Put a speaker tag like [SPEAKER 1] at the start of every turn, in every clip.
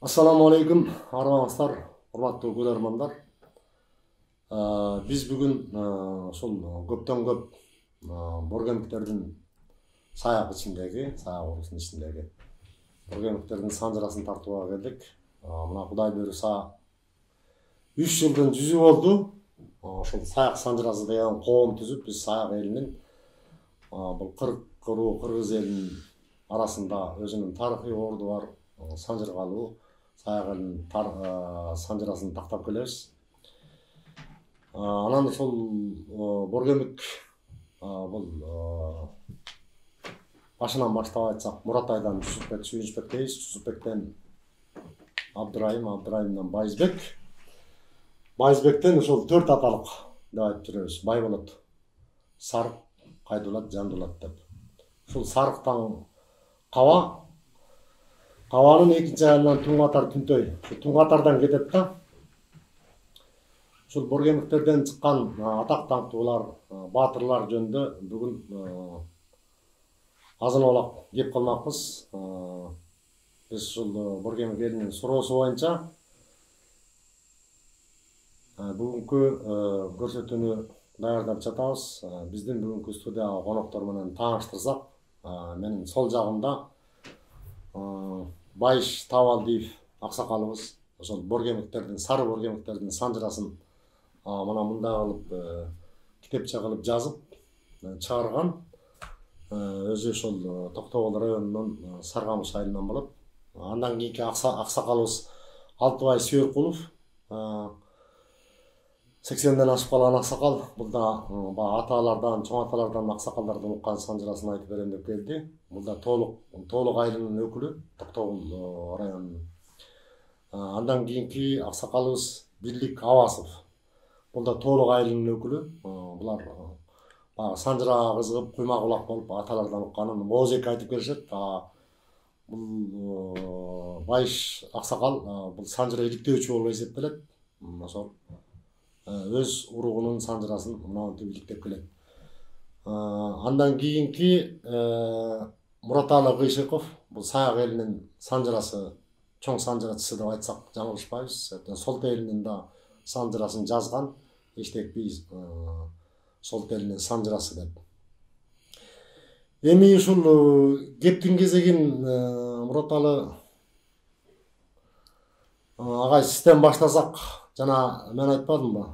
[SPEAKER 1] Assalamu alaikum, арманыңыздар, құрметті көрермандар. Біз бүгін сол көптен көп боргеміктердің саяқ ұрысының ішіндегі боргеміктердің санжырасын тартуға келдік. Мына Құдай бұйырса 3 жылдың жүзі болды. Сол саяқ санжырасы деген қоғам түзіп, біз саяқ елінің бұл қырғыз елінің арасында өзінің тарихи орны бар санжырғалу саяқ елінің санжырасын тақтап келеміз. Анан сол боргемик бұл башынан баштап айтсақ Мұратайдан Жүсіпбек Сүйіншбек дейіз, Жүсіпбектен Абдырайымнан Байызбектен сол 4 аталық деп айтып жүрміз. Байболот, Сарық, Қайдулат, Жандулат деп. Сол Сарықтан Қаваның екінші айынан Туңатар Түнтөй. Туңатардан кетеді да. Сол боргеміктерден шыққан атақ-даңқтылар, батырлар жөнінде бүгін азын-аулақ кеп қалмақпыз. Біз сол боргемік елінің сұраусы бойынша бүгінгі көрсетуні даярдап жатабыз. Біздің бүгінгі студияға қонақтармен таныштырсақ, менің сол жағымда Байыш Тавалдиев ақсақалымыз сол боргеміктердің, сары боргеміктердің санжырасын мұнда қылып кітепче қылып жазып шығарған. Өзі сол Тоқтоғұл районынан Сарғамыс айылынан болып. Андан кейінгі ақсақалымыз Алтыбай Сүйерқұлов 80-ден асып қалған ақсақал. Бұл да аталардан, чоң аталардан ақсақалдардан ұққан санжырасын айтып берем деп келді. Бұл да толық айылының өкілі Тоқтоғұл районының. Андан кейінгі ақсақалымыз Бирлик Авасов. Бұл да толық айылының өкілі. Бұлар санжыра қызығып, құйма құлақ болып аталардан ұққанын мозек айтып келшеді. Бұл Байыш ақсақал бұл санжыра иліктеуші болып есептеледі. Өз ұрығының санжырасын мұнауынтып иліктеп келеді. Андан кейінгі Мұраталы Ғишықов, бұл саяқ елінің санжырасы, чоң санжырашысы деп айтсақ жаңылышпаймыз. Солт елінің да санжырасын жазған, ештек бейіз солт елінің санжырасы деп. Эми ушул кептин кезегин Мұраталы ағай сізден баштасақ, жана мен айтпадым ба?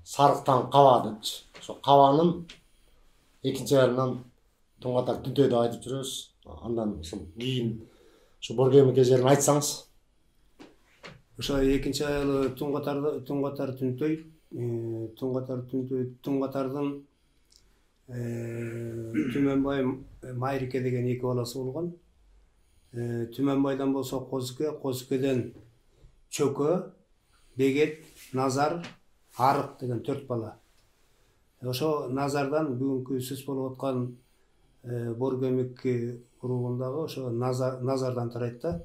[SPEAKER 1] Сарықтан Қава депчи. Сол Қаванын екінші айынан Туңатар Түнтөйдө айтып жүрөбүз. Андан кийин ушу боргемик жерин айтсаңыз.
[SPEAKER 2] Ошо экинчи айылы Туңатар Түнтөй, Туңатардын Түмөнбай Майрике деген эки баласы болгон. Түмөнбайдан болсо Козуке, Чөкө, Бегет, Назар, Арык деген 4 бала. Ошо Назардан бүгүнкү сөз болуп аткан боргемик уругундагы ошо Назардан тарайт да.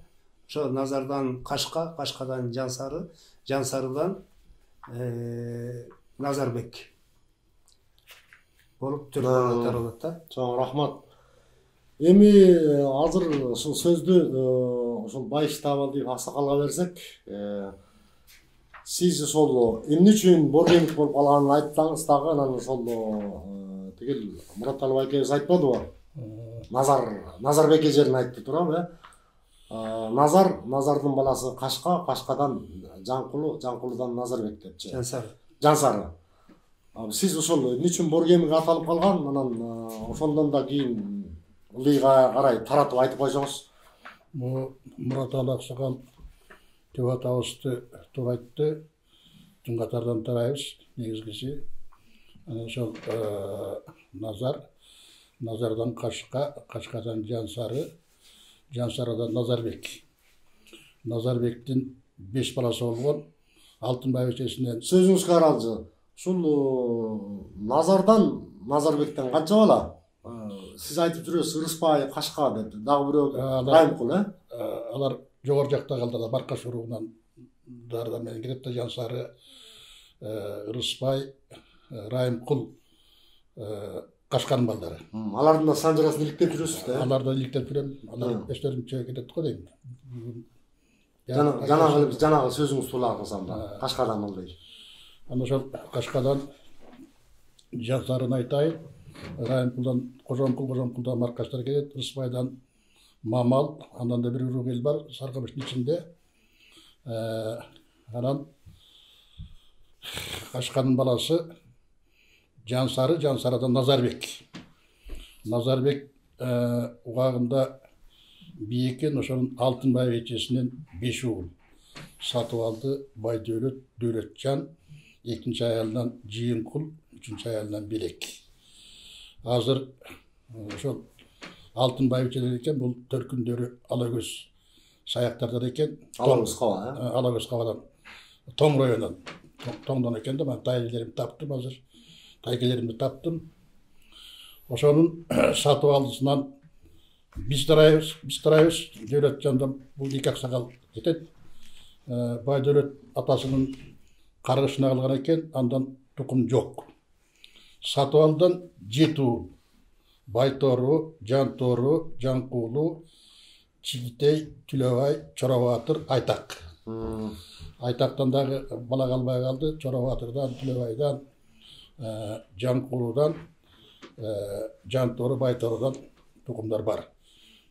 [SPEAKER 2] Ошо Назардан Кашкадан Жансарыдан Назарбек болуп 4 бала таралат да.
[SPEAKER 1] Чоң рахмат. Эми азыр ушул сөздү ошол Байыш Тавалдиев аксакалга берсек, сиз ошол эмне үчүн боргемик болуп калганын айтсаңыз дагы, анан ошол тигил Мұраталы байкебиз айтпадыбы? Назарбек жерин айтты туурабы? Назардын баласы Кашкадан Жаңкулудан Назарбек депчи. Жансары. Сиз ошол эмне үчүн боргемик аталып калган, анан ошондон да кийин ылдыйга карай таратып айтып койсоңуз.
[SPEAKER 3] Мұраталы аксакал деп атабызды туура айтты. Туңатардан тарайбыз негизгиси. Ошол Назардан Кашкадан Жансарыдан Назарбек. Назарбектин 5 баласы болгон. Алтынбай эчесинен
[SPEAKER 1] сөзүңүз каралжы. Ушул Назарбектен канча бала? Сиз айтып жүрөсүз Ырыспай, Кашка деп. Дагы бирөө Райымкул,
[SPEAKER 3] алар жогору жакта калдыlar. Баркаш уругунан дардан менен келет да Жансары, Ырыспай, Райымкул, Кашканын балдары.
[SPEAKER 1] Алардын да санжырасын иликтеп жүрөсүз да?
[SPEAKER 3] Алардан иликтеп жүрөм. Алар эштеринче кетет го дейм.
[SPEAKER 1] Жанагы сөзүңүз туула кылсамда. Кашкардан ылдый.
[SPEAKER 3] Аны ошол Кашкадан жастарын айтайын. Райымкулдан Кожомкулдан маркаштар келет, Рысбайдан Мамал, андан да бир урук эл бар, Саркамыштын ичинде. Анан Кашканын баласы Жансарыдан Назарбек. Назарбек угагында бийекен, ошонун Алтынбай эчесинен 5 уул сатып алды. Байдөлөт, Дөөлөтжан, экинчи аялынан Жыйынкул, үчүнчү аялынан Белек. Азыр ошол Алтынбай эчелер экен, бул төркүндөрү Алакөз саяктардан экен. Алакөз кабадан, Тоң районунан, Тоңдон экен да, мен тайкелеримди таптым азыр. Тайкелеримди таптым. Ошонун сатып алдысынан биз тарайбыз, Дөөлөтжандан бул 2 аксакал кетет. Байдөлөт атасынын каргышына калган экен, андан тукум жок. Сатып алдан 7 уул. Байтору, Жантору, Жанкулу, Чигитей, Түлөбай, Чоробатыр, Айтак. Айтактан дагы бала калбай калды. Чоробатырдан, Түлөбайдан, Жанкулудан, Жантору, Байторудан тукумдар бар.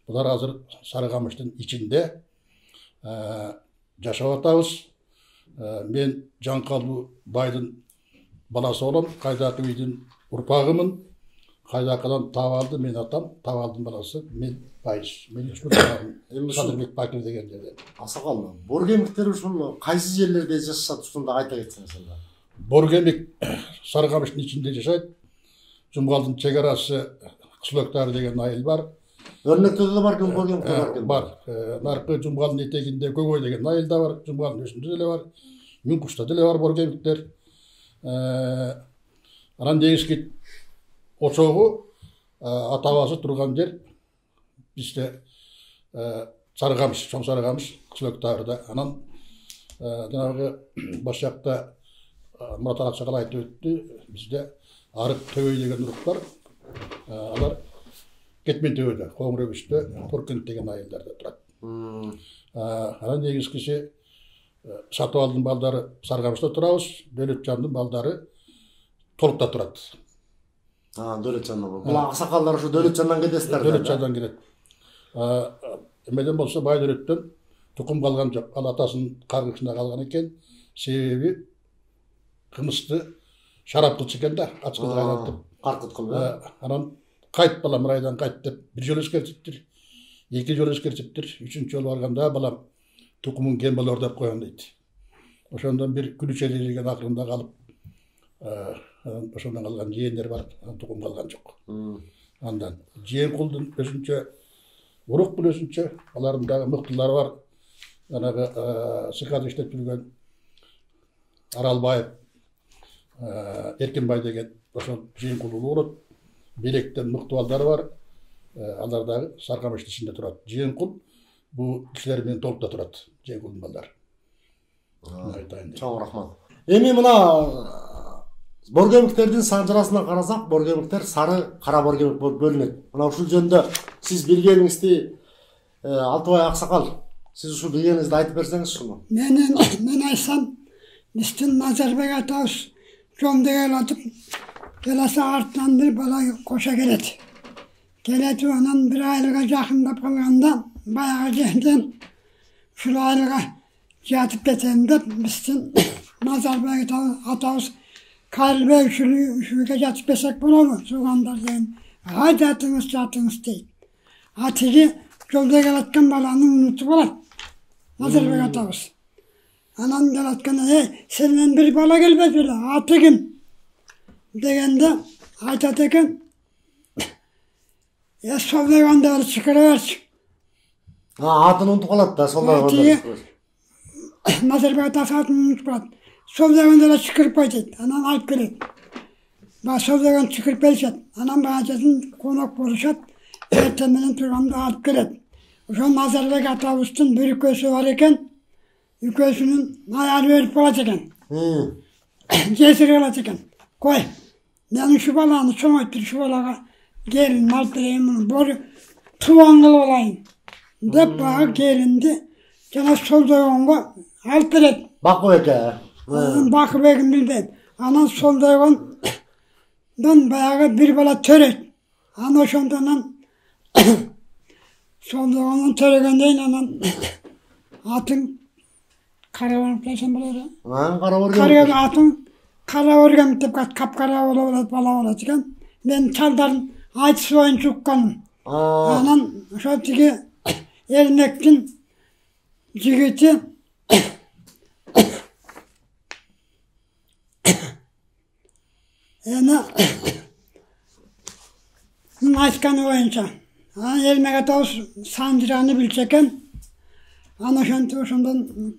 [SPEAKER 3] Булар азыр Сарыкамыштын ичинде жашап атабыз. Мен Жанкалуу байдын баласы болом, кайдакы үйдүн урпагымын. Кайдакыдан Табалды мен атам, Табалдын баласы мен Байыш. Мен үчүн Садырбек Бакир деген жерде.
[SPEAKER 1] Аксакал, боргемиктер ушул кайсы жерлерде жашашат, ушунда айта кетсеңиз анда.
[SPEAKER 3] Боргемик Сарыкамыштын ичинде жашайт. Жумгалдын чек арасы Кызылөктөр деген айыл бар.
[SPEAKER 1] Өрнөктөдө да бар, боргемиктер бар экен.
[SPEAKER 3] Бар. Наркы Жумгалдын этегинде Көгөй деген айыл да бар, Жумгалдын өзүндө деле бар. Мүнкушта деле бар боргемиктер. Анан дегиски Очогу атабасы турган жер бизде Сарыкамыш, Чоң Сарыкамыш, Кызылөктөрдө. Анан жанагы баш жакта Мурат Аксакал айтып өттү, бизде Арык Төбөй деген урук бар. Алар Кетмен төбөдө, Коңрөбүштө, Туркент деген айылдарда турат. Анан дегискиси Сатыбалдын балдары Сарыкамышта турабыз, Дөөлөтжандын балдары Толукта турат.
[SPEAKER 1] Дөөлөтжандан. Бул аксакалдар ушу Дөөлөтжандан кетесиздер.
[SPEAKER 3] Дөөлөтжандан келет. Эмеден болсо Байдөлөттөн тукум калган жок. Ал атасынын каргышында калган экен. Себеби кымызды шарап кылчу экен да, ачкыды кайнатып.
[SPEAKER 1] Каркыт кылып.
[SPEAKER 3] Анан кайт балам, райдан кайт деп бир жолу эскертиптир. 2 жолу эскертиптир. 3-чү жолу барганда балам тукумун кем болор деп коём дейт. Ошондон бир күнүчелер деген акырында калып, ошондон калган жээндер бар, тукум калган жок. Андан Жыйынкулдун өзүнчө урук бул өзүнчө, алардын дагы мыктылары бар. Жанагы СКда иштеп жүргөн Аралбаев, Эркинбай деген ошол Жыйынкулду болот. Белектен мыкты балдары бар. Алар дагы Сарыкамыштын ичинде турат. Жыйынкул бул кишилер менен Толукта турат. Жыйынкулдун балдары.
[SPEAKER 1] Чоң рахмат. Эми мына боргемиктердин санжырасына карасак, боргемиктер сары, кара боргемик болуп бөлүнөт. Мына ушул жөнүндө сиз билгениңизди Алтыбай Аксакал, сиз ушул билгениңизди айтып берсеңиз ушуну.
[SPEAKER 4] Мен айтсам, биздин Назарбек атабыз жолдо келатып, келесе артынан бир бала коша келет. Келетип анан бир айылга жакындап калганда, баягы жерден ушул айылга жатып кетем деп биздин Назарбек атабыз Кайрылбай ушуга жатып кетсек болобу, суугандар деген. Жатыңыз дейт. Тиги жолдо келаткан баланы унутуп алат. Назарбек атабыз. Анан келатканда, сенден бир бала келбейт беле, аты ким? Дегенде айтат экен. Сол дегенде чыкыра берчи.
[SPEAKER 1] Атын унутуп калат да, сол дегенде.
[SPEAKER 4] Назарбек атасы атын унутуп калат. Сол дегенде чыкырып койт. Анан алып келет. Сол деген чыкырып келишет. Анан баажасын конок болушат. Эртең менен турганда алып келет. Ошол Назарбек атабыздын бир үкөсү бар экен. Үкөсүнүн аялы өлүп калат экен. Жесир калат экен. Кой, мен ушу баланы чоңойтуп ушу балага келин алып берейин, муну бори тубан кылып алайын деп баягы келинди Жана солдойгонго алып берет.
[SPEAKER 1] Bakıbek'e.
[SPEAKER 4] Bakıbegin bilbeyim. Anan soldoygondan bayağı bir bala töret. Ana ошондон soldoygondan töregенден anan atın kara olup desem bolor.
[SPEAKER 1] Kara organ.
[SPEAKER 4] Kara atın kara organ деп kapkara болот бала болот экен. Мен чалдарын айтыс боюн чукканым. Анан ошо тиги Эрмектин жигити aytkаны боюнча Эрмек атабыз санжыраны билчү экен. Аны ошондон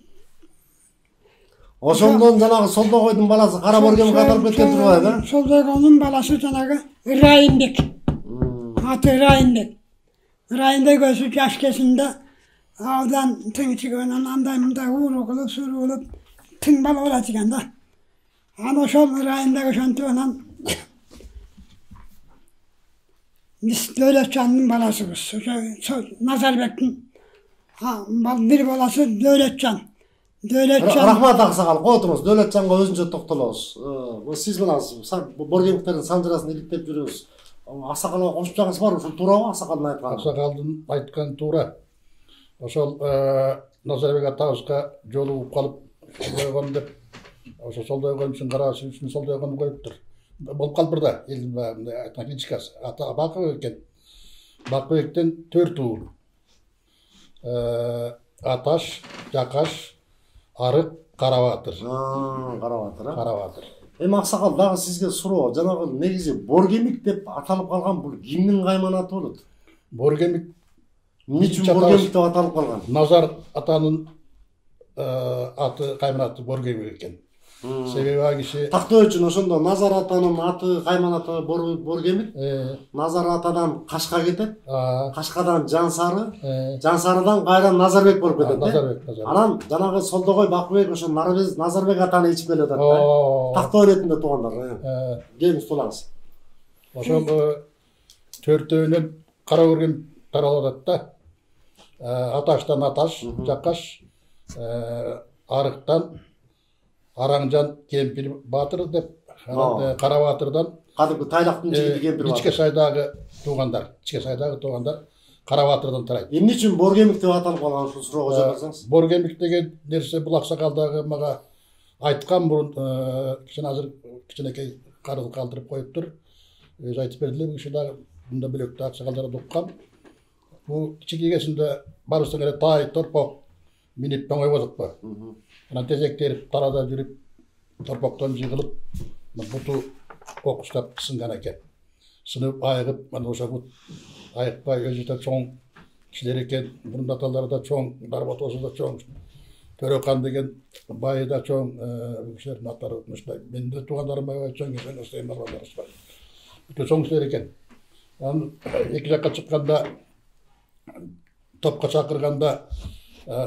[SPEAKER 1] Ошондон жанагы Солдогойдун баласы кара боргем каталып кеткен турбайбы?
[SPEAKER 4] Солдогойдун баласы жанагы Райымбек. Аты Райымбек. Райымбек өзү жаш кезинде аудан тыңчыгынан андай мындай ууру кылып, суру кылып тың бала болот экен да. Аны ошол Райымбек ошентип анан биз Дөөлөтжандын баласыбыз. Ошо Назарбектин бир баласы Дөөлөтжан.
[SPEAKER 1] Рахмат аксакал, коотуңуз. Дөөлөтжанга өзүнчө токтолобуз. Сиз менен боргемиктердин санжырасын иликтеп жүрөбүз. Аксакалга кошуп жагыңыз барбы? Ушул туурабы аксакалдын айтканы?
[SPEAKER 3] Аксакалдын айтканы туура. Ошол Назарбек атабызга жолугуп калып солдойгон деп ошо солдойгон үчүн карашы үчүн солдойгон коюптур. Болуп калыптыр да элдин мындай айткан кличкасы. Аты Бакыбек экен. Бакыбектен 4 уулу. Аташ, Жакаш, Арык, Карабатыр. Карабатыр.
[SPEAKER 1] Эми аксакал дагы сизге суроо. Жанагы негизи боргемик деп аталып калган бул кимдин кайманаты болот?
[SPEAKER 3] Боргемик
[SPEAKER 1] эмне үчүн боргемик деп аталып калган?
[SPEAKER 3] Назар атанын аты кайманаты боргемик экен. Себеби ал киши
[SPEAKER 1] тактоо үчүн ошондо Назар атанын аты кайманаты боргемик. Назар атадан Кашка кетет. Кашкадан Жансары, Жансарыдан кайра Назарбек болуп кетет. Анан жанагы Солдогой Бакыбек ошо Назарбек атаны ичип келе атат. Тактоо иретинде туугандар. Келиңиз туулаңыз.
[SPEAKER 3] Ошол төртөөнөн кара боргем таралып атат да. Аташтан Аташ, Жакаш, Арыктан Араңжан Кемпир Батыр деп, Карабатырдан
[SPEAKER 1] кадимки Тайлактын жигити Кемпир Батыр.
[SPEAKER 3] Ичке сайдагы туугандар Карабатырдан тарайт.
[SPEAKER 1] Эмне үчүн боргемик деп аталып калган ушул суроого жооп берсеңиз?
[SPEAKER 3] Боргемик деген нерсе бул аксакалдагы мага айткан мурун азыр кичинекей карыл калтырып коюптур. Өзү айтып бердилер, бул киши дагы мында бөлөктө аксакалдарды уккан. Бул кичинекей кезинде барыбыздын эле тай, торпок минип оңойбодукпу. Анан тезек терип, тарада жүрүп, торпоктон жыгылып, буту окуштап сынган экен. Сынып айыгып, мына ошо бут айыкпай өзү да чоң кишилер экен. Мурун аталары да чоң, Дарботосу да чоң. Төрөкан деген байы да чоң, кишилердин аттары ушундай. Менин да туугандарым аябай чоң экен, ошондой балдар ушундай. Өтө чоң кишилер экен. Анан эки жакка чыкканда, топко чакырганда,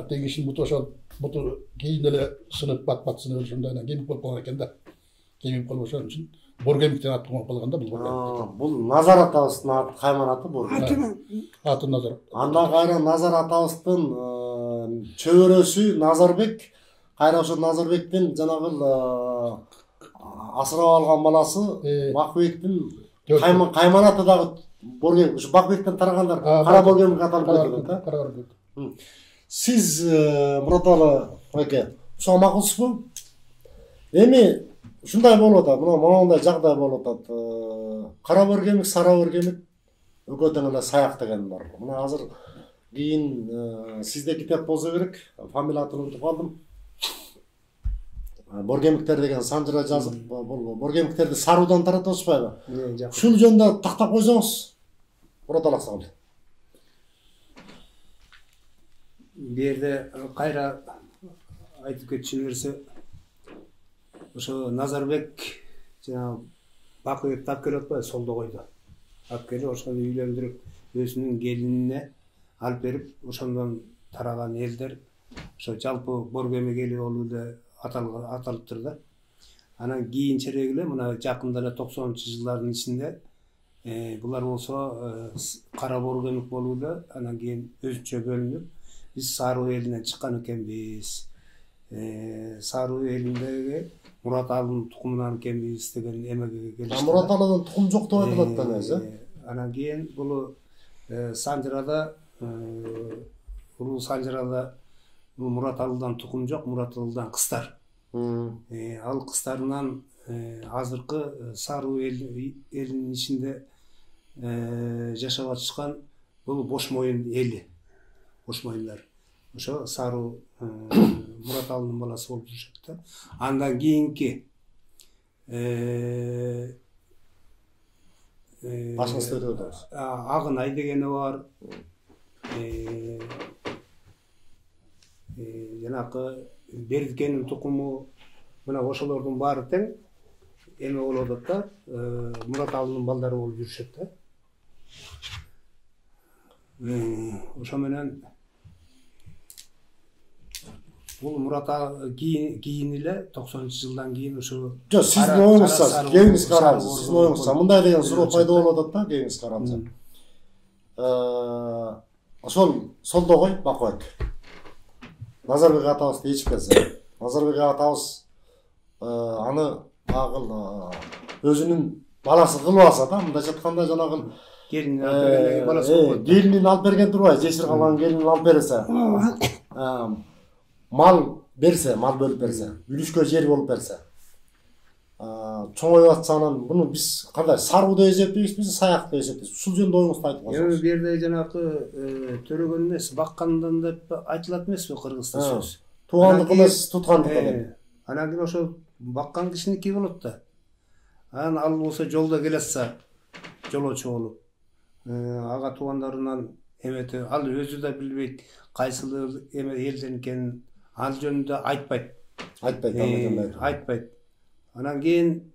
[SPEAKER 3] теги кишинин буту ошо буту кийин эле сынып бат сынып ушундайдан кемип болуп калган экен да. Кемип калып ошон үчүн боргемиктен аты коюп калган да бул боргемик.
[SPEAKER 1] Бул Назар атабыздын кайманаты боргемик.
[SPEAKER 3] Аты Назар.
[SPEAKER 1] Анда кайра Назар атабыздын чөбөрөсү Назарбек, кайра ошо Назарбектен жанагы асырап алган баласы Бакыбектин кайманаты дагы боргемик. Ушу Бакыбектен тарагандар кара боргемик аталып кеткен да.
[SPEAKER 3] Кара боргемик.
[SPEAKER 1] Сиз Muratалы аке, ошо макулсузбу? Эми ушундай болуп атат, мондай жагдай болуп атат. Кара боргемик, сара боргемик экөө тең эле саяк деген бар. Мына азыр кийин сизде китеп болсо керек, фамилиятын унутуп калдым. Боргемиктер деген санжыра жазып, боргемиктерди саруудан таратып атышпайбы? Ушул жөнүндө тактап койсоңуз, Muratалы аксакал.
[SPEAKER 2] Берде кайра айтып кетчү нерсе ошо Назарбек жана Бакыбекти алып келип атпайбы Солдогойдо. Алып келип ошону үйлөндүрүп өзүнүн келинине алып берип, ошондон тараган элдер ошо жалпы боргемик эли болуп эле аталыптыр да. Анан кийинчерээк эле мына жакында эле 90-жылдардын ичинде булар болсо кара боргемик болуп эле анан кийин өзүнчө бөлүнүп Биз Саруу элинен чыккан экенбиз. Саруу элиндеги Мурат Алынын тукумунан экенбиз деген эмеге келишти.
[SPEAKER 1] Мурат Алынын тукум жок деп айтылат да нерсе.
[SPEAKER 2] Анан кийин бул Санжырада Улуу Санжырада Мурат Алыдан тукум жок, Мурат Алыдан кыздар. Ал кыздарынан азыркы Саруу элинин ичинде жашап атышкан бул Бош Моюн эли. Бош Моюндар. Ошо Саруу Мурат Алынын баласы болуп жүрүшөт да. Андан кийинки
[SPEAKER 1] башыңызды өтүп өтөбүз.
[SPEAKER 2] Агынай дегени бар. Жанакы Бердикенин тукуму мына ошолордун баары тең эме болуп атат да. Мурат Алынын балдары болуп жүрүшөт да. Ошо менен бул Мурат кийин эле 90-жылдан кийин ошо
[SPEAKER 1] жок, сиздин оюңузча, кеңиз караңыз. Сиздин оюңузча мындай деген суроо пайда болуп атат да, кеңиз караңыз. Ошол Солдогой Бакыбек. Назарбек атабызды ичип келсе, Назарбек атабыз аны агыл өзүнүн баласы кылып алса да, мындайча айтканда жанагы
[SPEAKER 2] келинин алып берген баласы болот.
[SPEAKER 1] Келинин алып берген турбайбы, жесир калган келинин алып берсе. Мал берсе, мал бөлүп берсе, үлүшкө жер болуп берсе. Чоңоюп атсанын буну биз кандай Саруу деп эсептейбизби, Саяк деп эсептейбиз? Ушул жөнүндө оюңузду айтып
[SPEAKER 2] Эми
[SPEAKER 1] коесуңуз.
[SPEAKER 2] бу жерде жанакы төрөгөн эмес, баккандан деп айтылат эмеспи кыргызча сөз.
[SPEAKER 1] Туугандык эмес, туткандык деп.
[SPEAKER 2] Анан кийин ошо баккан кишиники болот да. Анан ал болсо жолдо келатса, жолоочу болуп, ага туугандарынан эметип, ал өзү да билбейт кайсыл эме элден экенин, ал жөнүндө айтпайт. Айтпайт. Анан кийин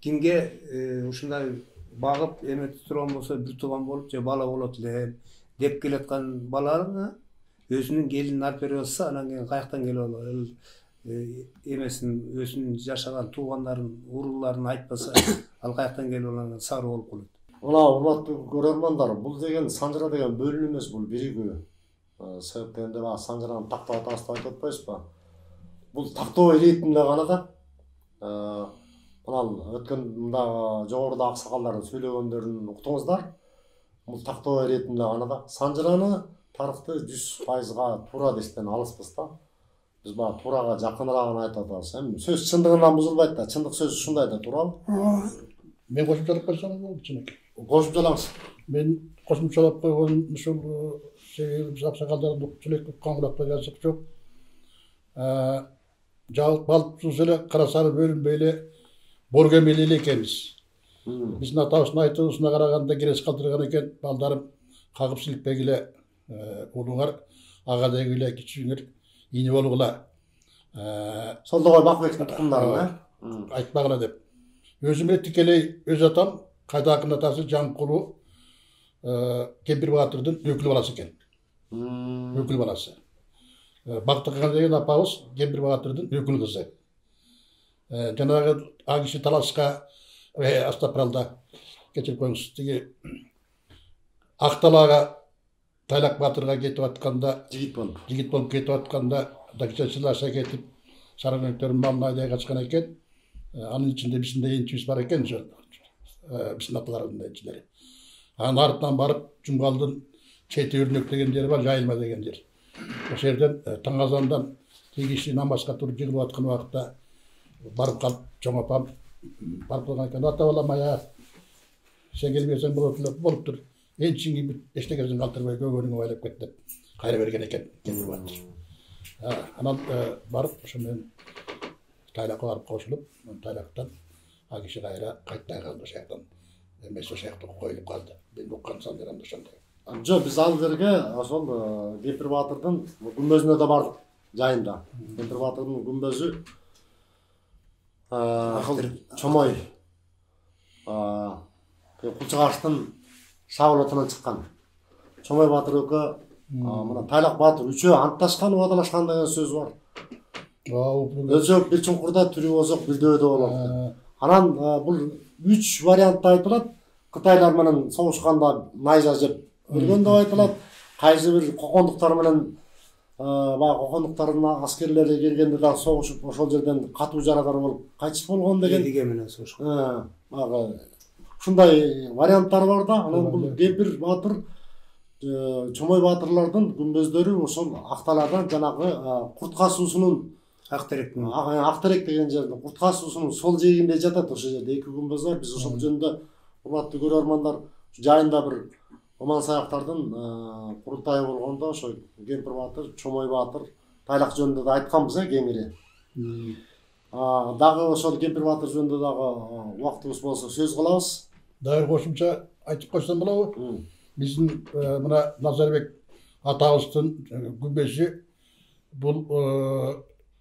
[SPEAKER 2] кимге ушундай багып эметип турган болсо, бир тууган болуп же бала болот эле деп келаткан баланы өзүнүн келинин алып берип атса, анан кийин каяктан келип алып эмесин өзүнүн жашаган туугандарын, урууларын айтпаса, ал каяктан келип алган Саруу болуп калат.
[SPEAKER 1] Мына урматтуу көрөрмандар, бул деген Санжыра деген бөлүнүү эмес, бул биригүү. Себеп дегенде баа Санжыраны тактоо атабызды айтып атпайбызбы? Бул тактоо иретинде гана да. Мына өткөн мында жогоруда аксакалдардын сүйлөгөндөрүн уктуңуздар. Бул тактоо иретинде гана да. Санжыраны тарыхты 100%га туура дештен алыспыз да. Биз баа туурага жакыныраагын айтып атабыз. Эми сөз чындыгынан бузулбайт да. Чындык сөз ушундай да, туурабы?
[SPEAKER 3] Мен кошумчалап койсоң болду, чынеке.
[SPEAKER 1] Кошумчалаңыз.
[SPEAKER 3] Мен кошумчалап койгон ушул себеби аксакалдардын укчулук каңгыракта жазык жок. Жалп балпсыз эле Кара Сары бөлүнбөй эле боргемели эле экенбиз. Биздин атабыздын айтуусуна караганда керес калтырган экен, балдарым кагып силикпек эле улуңар, агадагы эле кичиңер ини болгула.
[SPEAKER 1] Солдогой Бакыбектин тукумдары,
[SPEAKER 3] айтпагыла деп. Өзүмө тикелей өз атам Кайдакын атасы Жаңкулу Кемпир Баатырдын өкүл баласы экен. Өкүл баласы. Бактыкан деген апабыз Кемпир Баатырдын өкүл кызы. Жанагы агиши талашка Астапралда кечирип коюңуз, тиги Акталага Тайлак Батырга кетип атканда, жигит болуп кетип атканда, дакчачылаша кетип, сараңөктөрүн малын айдай качкан экен. Анын ичинде биздин де энчибиз бар экен, биздин аталардын энчилери. Анын артынан барып Жумгалдын чети өрнөк деген жери бар, Жайылма деген жер. Ошол жерден таң азандан киши намазга туруп жыгылып аткан убакытта барып калып, чоң апам барып калган экен. Ата балам, сен келбесең болуптур. Энчиңи эчтекесин калтырбай көгөнүңө байлап кет деп кайра берген экен Кемпир Баатыр. Анан барып ошо менен Тайлакка барып кошулуп, Тайлактан агиши кайра кайтпай калды, ошол жактан. Эмес ошол жакта коюлуп калды. Мен уккан Санжырамда ошондой.
[SPEAKER 1] Жок, биз ал жерге ошол Кемпир Баатырдын күмбөзүнө да бардык, жайында. Кемпир Баатырдын күмбөзү чомой Кулчугаштын шабылотунан чыккан. Чомой Баатыр экөө мына Тайлак Баатыр үчөө антташкан, убадалашкан деген сөз бар. Өзү бир чуңкурда түрү болсок бирдөөдө болот. Анан бул 3 вариантта айтылат. Кытайлар менен согушканда найза жеп өлгөн деп айтылат. кайсы бир кокондуктар менен баягы кокондуктардын аскерлери келгенде дагы согушуп ошол жерден катуу жарадар болуп кайтыш болгон деген
[SPEAKER 2] Едиге менен согушкан.
[SPEAKER 1] баягы ушундай варианттар бар да. Анан бул Кемпир Баатыр Чомой баатырлардын күмбөздөрү ошол Акталардан жанагы Куртка суусунун
[SPEAKER 2] Актеректин
[SPEAKER 1] Актерек деген жерде Куртка суусунун сол жээгинде жатат. Ошол жерде эки күмбөз бар. Биз ошол жөнүндө урматтуу көрөрмандар жайында бир Оман Саяктардын курултайы болгондо ошо Кемпир Баатыр, Чомой Баатыр тайлак жөнүндө да айтканбыз кеңири. Дагы ошол Кемпир Баатыр жөнүндө дагы убактыбыз болсо сөз кылабыз.
[SPEAKER 3] Дагы кошумча айтып койсом болобу? Биздин мына Назарбек атабыздын күмбөзү бул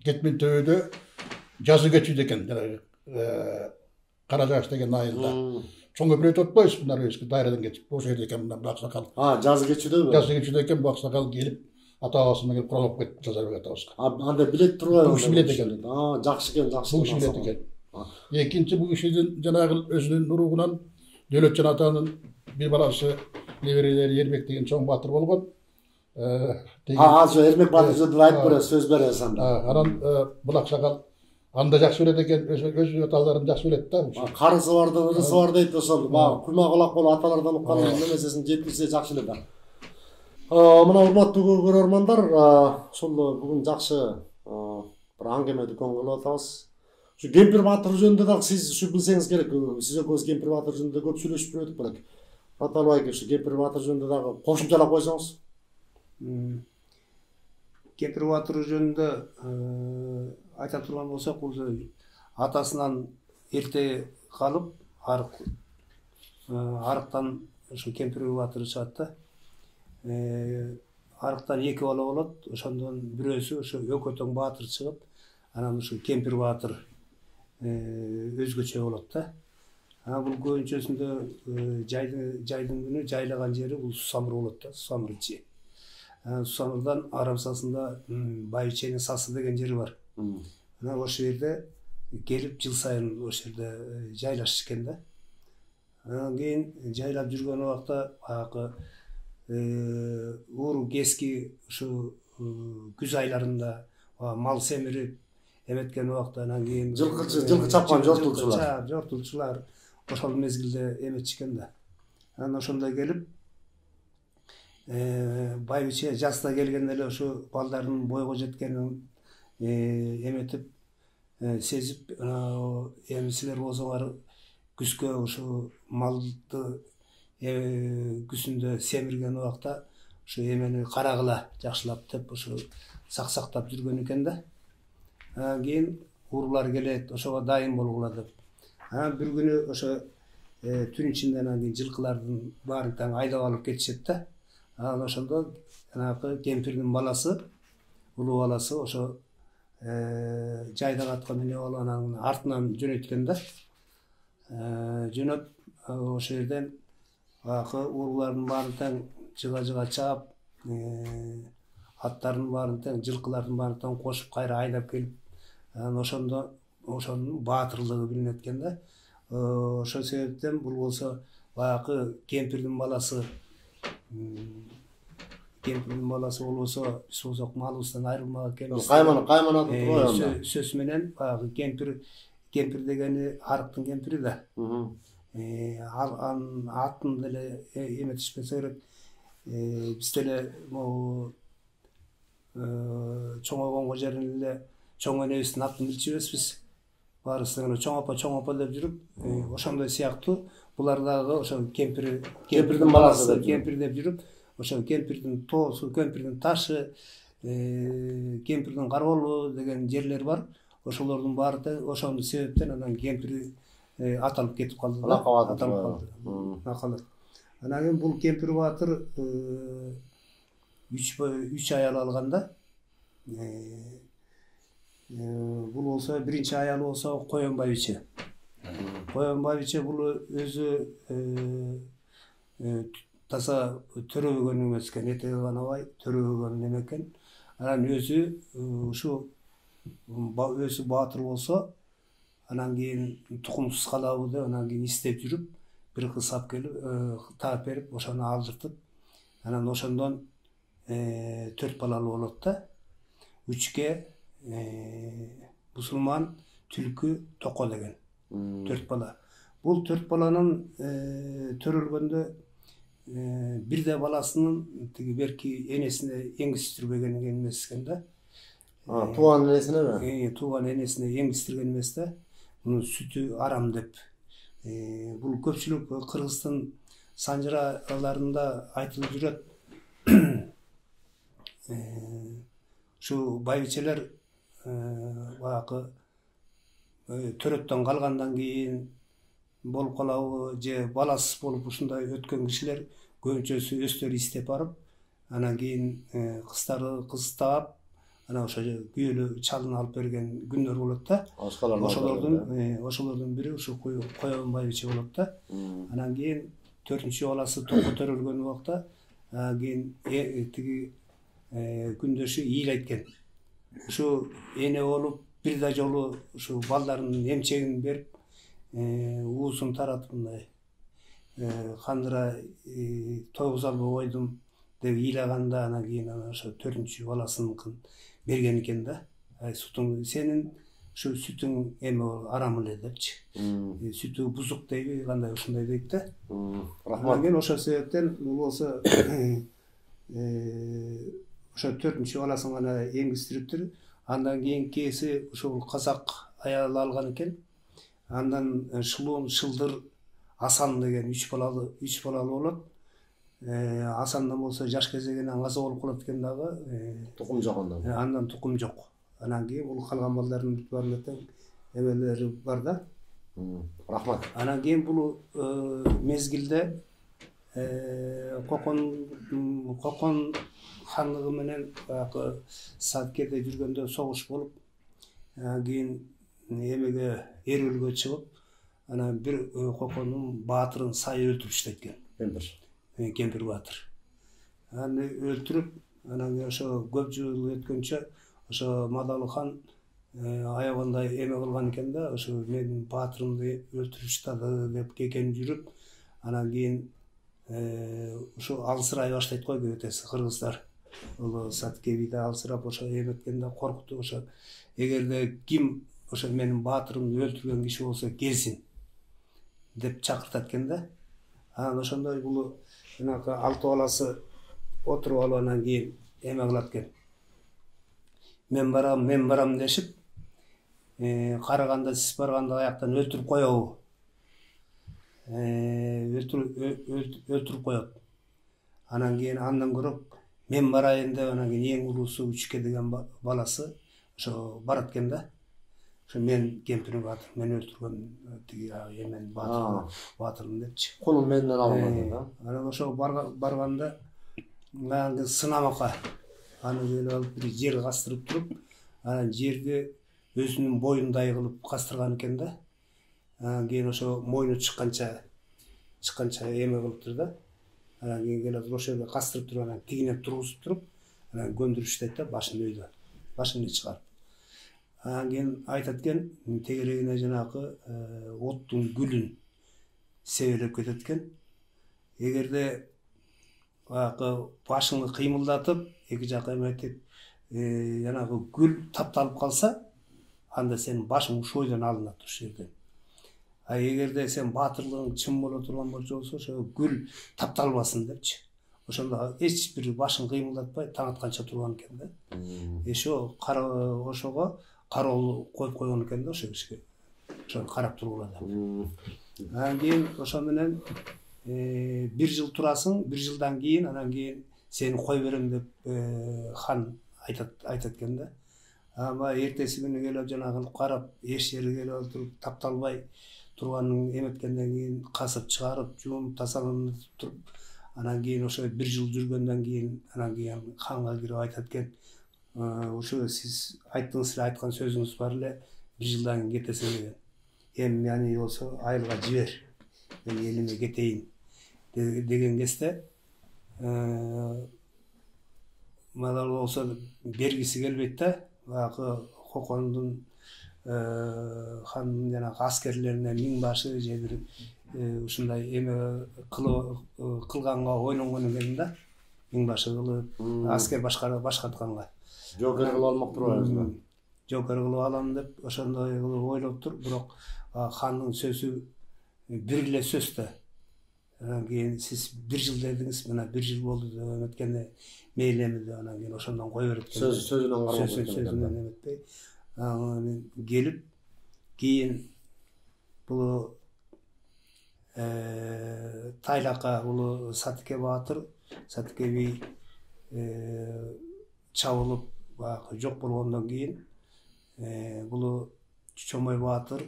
[SPEAKER 3] Кетмен төбөдө жазы кечүүдө экен, жанагы Кара Жаш деген айылда. Чоң өбүрөт отпойбуз мына өзгө дайрадан кетип ошол жерде экен мына аксакал.
[SPEAKER 1] Жазы кечүүдө.
[SPEAKER 3] Жазы кечүүдө экен бу аксакал келип атабыздан келип куралып кетти Назарбек атабызга.
[SPEAKER 1] Анда билет турбайбы?
[SPEAKER 3] Бул киши билет экен.
[SPEAKER 1] Жакшы экен, жакшы.
[SPEAKER 3] Бул киши билет экен. Экинчи бул кишидин жанагы өзүнүн уругунан Дөлөтжан атанын бир баласы неберелери Эрмек деген чоң баатыр болгон.
[SPEAKER 1] Азыр Эрмек баатыр жөнүндө айтып бере, сөз бересиз анда.
[SPEAKER 3] Анан бул аксакал анда жакшы билет экен, өз аталарын жакшы билет да.
[SPEAKER 1] Карысы барды, ырысы бар дейт ошол. Баягы куйма кулак болуп аталардан уккан немесесин жеткирсе жакшы эле да. Мына урматтуу көрөрмандар, ошол бүгүн жакшы бир аңгеме дүкөн кылып атабыз. Şu Кемпир Баатыр жөнүндө дагы сиз ушу билсеңиз керек. Сиз экөөбүз Кемпир Баатыр жөнүндө көп сүйлөшүп жүрөдүк белек. Аталбай ушу Кемпир Баатыр жөнүндө дагы кошумчалап койсоңуз.
[SPEAKER 2] Кемпир Баатыр жөнүндө айта турган болсок, бул атасынан эрте калып, арыктан ушу Кемпир Баатыр чыгат да. Арыктан эки бала болот, ошондон бирөөсү ушу Өкөтөң Баатыр чыгып, анан ушу Кемпир Баатыр өзгөчө болот да. Бул көбүнчөсүндө жайдын күнү жайлаган жери бул Сусамыр болот да, Сусамыр ичи. Сусамырдан Арамсасында Байбиченин Сасы деген жери бар. Ошол жерде келип жыл сайын ошол жерде жайлашышкен да. Анан кийин жайлап жүргөн убакта баягы уру кески ушу күз айларында мал семирип эметкен убакта анан кийин
[SPEAKER 1] жылкы чапкан
[SPEAKER 2] жортулчулар ошол мезгилде эметишкен да. Анан ошондой келип Байбиче жаста келгенде эле ошо балдардын бойго жеткенин эметип сезип, эми силер болсоңор күзгө ушу малды күзүндө семирген убакта ушу эмени карагыла жакшылап деп ушу сактап жүргөн экен да. Кийин урулар келет, ошого дайым болгула деп. Бир күнү ошо түн ичинде анан кийин жылкылардын баарын таң айдап алып кетишет да. Анан ошондо жанагы кемпирдин баласы, улуу баласы ошо жайдак атка минип алып анан артынан жөнөткөн да. Жөнөп ошол жерден баягы урулардын баарын таң жыга чаап, аттардын баарын тең, жылкылардын баарын тең кошуп кайра айдап келип, ошондо ошонун баатырлыгы билинет экен да. Ошол себептен бул болсо баягы кемпирдин баласы болбосо биз болсок малыбыздан айрылмак экенбиз.
[SPEAKER 1] Кайман атып коём.
[SPEAKER 2] Сөз менен баягы кемпир дегени арыктын кемпири да. Атын деле эметишпесе керек. Биз деле могу чоң обонго жеринде эле чоң энебиздин атын билчү эмеспиз. Баарыбыз чоң апа деп жүрүп, ошондой сыяктуу булар дагы ошо кемпирдин баласы кемпир деп жүрүп, ошо кемпирдин тоосу, кемпирдин ташы, кемпирдин кароолу деген жерлер бар. Ошолордун баары да ошонун себептен анан кемпир аталып кетип калды да. Аталып. Анан кийин бул Кемпир Баатыр 3 аял алган да. Бул болсо биринчи аялы болсо Коён Байбиче. Коён Байбиче бул өзү таза төрөгөн эмес экен, этеги канабай төрөгөн неме экен. Анан өзү ушу өзү баатыр болсо, анан кийин тукумсуз калабы деп анан кийин издеп жүрүп, бир кыз алып келип, таап берип, ошону алдыртып, анан ошондон 4 балалы болот да. 3-ке Musulman, Түлкү, Токо деген 4 бала. Бул 4 баланын төрөлгөндө бирде баласынын тиги берки энесине эңгистирбеген эмес экен да.
[SPEAKER 1] Тууган энесине
[SPEAKER 2] Тууган энесине эңгистирген эмес да. Мунун сүтү арам деп. Бул көпчүлүк Кыргыздын санжыраларында айтылып жүрөт. Şu байбичелер баягы төрөттөн калгандан кийин болуп калабы же баласыз болуп ушундай өткөн кишилер көбүнчөсү өздөрү издеп барып, анан кийин кыздары кыз таап, анан ошо күйөөлүү чалын алып берген күндөр болот да. Ошолордун бири ушу Коёбун байбиче болот да. Анан кийин 4-чү баласы Токо төрөлгөн убакта кийин тиги күндөшү ийил айткен. Ушу эне болуп бир жолу ушу балдарынын эмчегин берип, уусун таратып мындай кандыра тойгуз албай койдум деп ыйлаганда, анан кийин ошо 4-чү баласыныкын берген экен да. Сутуң сенин ушу сүтүң эме арам эле депчи. Сүтү бузук дейби, кандай ушундай дейт да. Рахмат. Мен ошол себептен бул болсо ошо 4-чү баласын гана эңгистириптир. Андан кийинкиси ушул казак аял алган экен. Андан Шылуун Шылдыр Асан деген 3 балалы болот. Асандан болсо жаш кезегинен каза болуп калат экен дагы.
[SPEAKER 1] Тукум жок андан.
[SPEAKER 2] Андан тукум жок. Анан кийин бул калган балдардын баарында тең эмелери бар да.
[SPEAKER 1] Рахмат.
[SPEAKER 2] Анан кийин бул мезгилде Кокон хандыгы менен баягы Садкеде жүргөндө согуш болуп, кийин эмеге эрүүлгө чыгып, анан бир Кокондун баатырын сай өлтүрүштү экен. Кемпир баатыр. Аны өлтүрүп, анан ошо көп жыл өткөнчө ошо Мадалы хан аябандай эме кылган экен да, ошо менин баатырымды өлтүрүштү деп кекенип жүрүп, анан кийин ушу алсырай баштайт го көбүнчөсү кыргыздар. Ол Садкебиде алсырап ошо эметкенде коркутту. Ошо эгерде ким ошо менин баатырымды өлтүргөн киши болсо келсин деп чакыртат экен да. Анан ошондой бул жанагы 6 баласы отуруп алып анан кийин эме кылат экен. Мен барам дешип, караганда сиз барганда аяктан өлтүрүп коебу? Өлтүрүп коет. Анан кийин андан көрөк мен барайын деп, анан кийин эң улуусу 3-ке деген баласы ошо барат экен да. Ошо мен кемпирим баатыр, мен өлтүргөн тиги эмен баатырым депчи.
[SPEAKER 1] Колун менден алган да.
[SPEAKER 2] Анан ошо барганда баягы сынамакка аны келип алып бир жер кастырып туруп, анан жерди өзүнүн боюндай кылып кастырган экен да. Анан кийин ошо мойну чыкканча эме кылыптыр да. Анан кийин келип ошол жерде кастырып туруп, анан тигине тургузуп туруп, анан көндүрүштөйт да, башын өйдө. Башын чыгарып. Анан кийин айтат экен, тегерегине жанагы оттун гүлүн себелеп кетет экен. Эгерде баягы башыңды кыймылдатып, эки жака эметип, жанагы гүл тапталып калса, анда сенин башың ушул бойдон алынат ушул жерден. Эгерде сен баатырлыгың чын боло турган болсо, ошо гүл тапталбасын депчи. Ошондо эч бир башын кыймылдатпай таң атканча турган экен да. Ошого кароол коюп койгон экен да ошо кишиге. Ошону карап тургула деп. Анан кийин ошо менен 1 жыл турасың, 1 жылдан кийин анан кийин сени кой берем деп хан айтат экен да. Ама эртеси күнү келип жанагы карап, эч жери келип туруп тапталбай турганын эметкенден кийин касып чыгарып, жуунуп тазаланып туруп, анан кийин ошо 1 жыл жүргөндөн кийин анан кийин ханга кирип айтат экен, ошо сиз айттыңыз эле, айткан сөзүңүз бар эле, 1 жылдан кийин кетесиң деген. Эми мени болсо айылга жибер, мен элиме кетейин деген кезде Мадал болсо бергиси келбейт да. Баягы Кокондун хандын жанагы аскерлерине миңбашы же бир ушундай эме кылганга ойлонгон экен да. миңбашы кылып, аскер башкартканга.
[SPEAKER 1] Жокер кылып алмак турбайбызбы?
[SPEAKER 2] Жокер кылып алам деп ошондой кылып ойлоп тур, бирок хандын сөзү бир эле сөз да. Анан кийин сиз 1 жыл дедиңиз, мына 1 жыл болду деп эметкенде мейли эми деп анан кийин ошондон кое берет.
[SPEAKER 1] Сөзүнөн карап
[SPEAKER 2] сөзүнөн эметпей. Анан келип кийин бул Тайлакка бул Сатыке Баатыр, Сатыке би чабылып жок болгондон кийин бул Чомой Баатыр,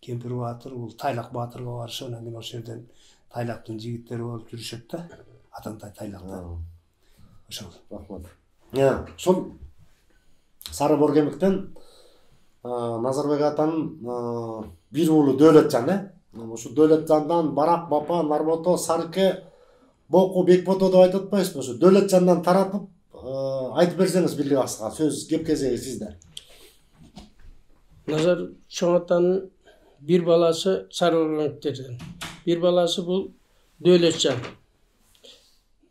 [SPEAKER 2] Кемпир Баатыр бул Тайлак Баатырга каршы анан кийин ошол жерден Тайлактын жигиттери болуп жүрүшөт да. Атантай Тайлакта. Ошол.
[SPEAKER 1] Рахмат. Ошол Сары Боркемиктен Назарбек атанын бир уулу Дөөлөтжан, Ошо Дөөлөтжандан Барак, Бапа, Нарбото, Сарке, Боку, Бекбото деп айтып атпайсызбы? Ошо Дөөлөтжандан таратып айтып берсеңиз бирлик асыга. Сөз кеп кезеги сизде.
[SPEAKER 5] Назар чоң атанын бир баласы Сары Боркемиктерден. Бир баласы бул Дөөлөтжан.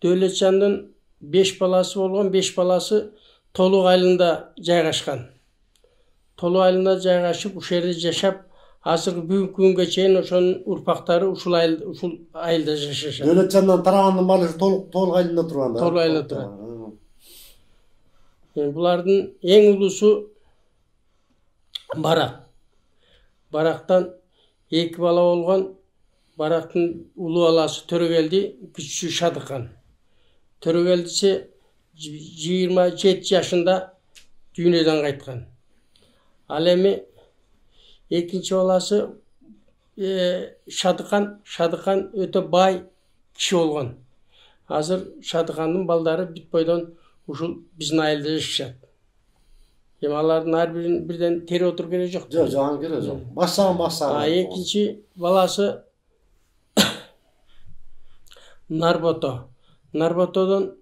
[SPEAKER 5] Дөөлөтжандын 5 баласы болгон, 5 баласы Толук айылында жайгашкан. Толук айылында жайгашып, ушул жерде жашап, азыркы бүгүнкү күнгө чейин ошонун урпактары ушул айылда жашашат.
[SPEAKER 1] Дөөлөтжандан тарагандын баары Толук айылында турган да.
[SPEAKER 5] Толук айылда турат. Булардын эң улусу Барак. Барактан 2 бала болгон. Барактын улуу баласы Төрөгелди, кичүү Шадыкан. Төрөгелдиси 27 жашында дүйнөдөн кайткан. Ал эми экинчи баласы Шадыкан өтө бай киши болгон. Азыр Шадыкандын балдары бүт бойдон ушул биздин айылда жашашат. Эми алардын ар бирин бирден тере отуруп кереги жок.
[SPEAKER 1] Жок, жаган кереги жок. Башлаган.
[SPEAKER 5] Экинчи баласы Нарбото. Нарботодон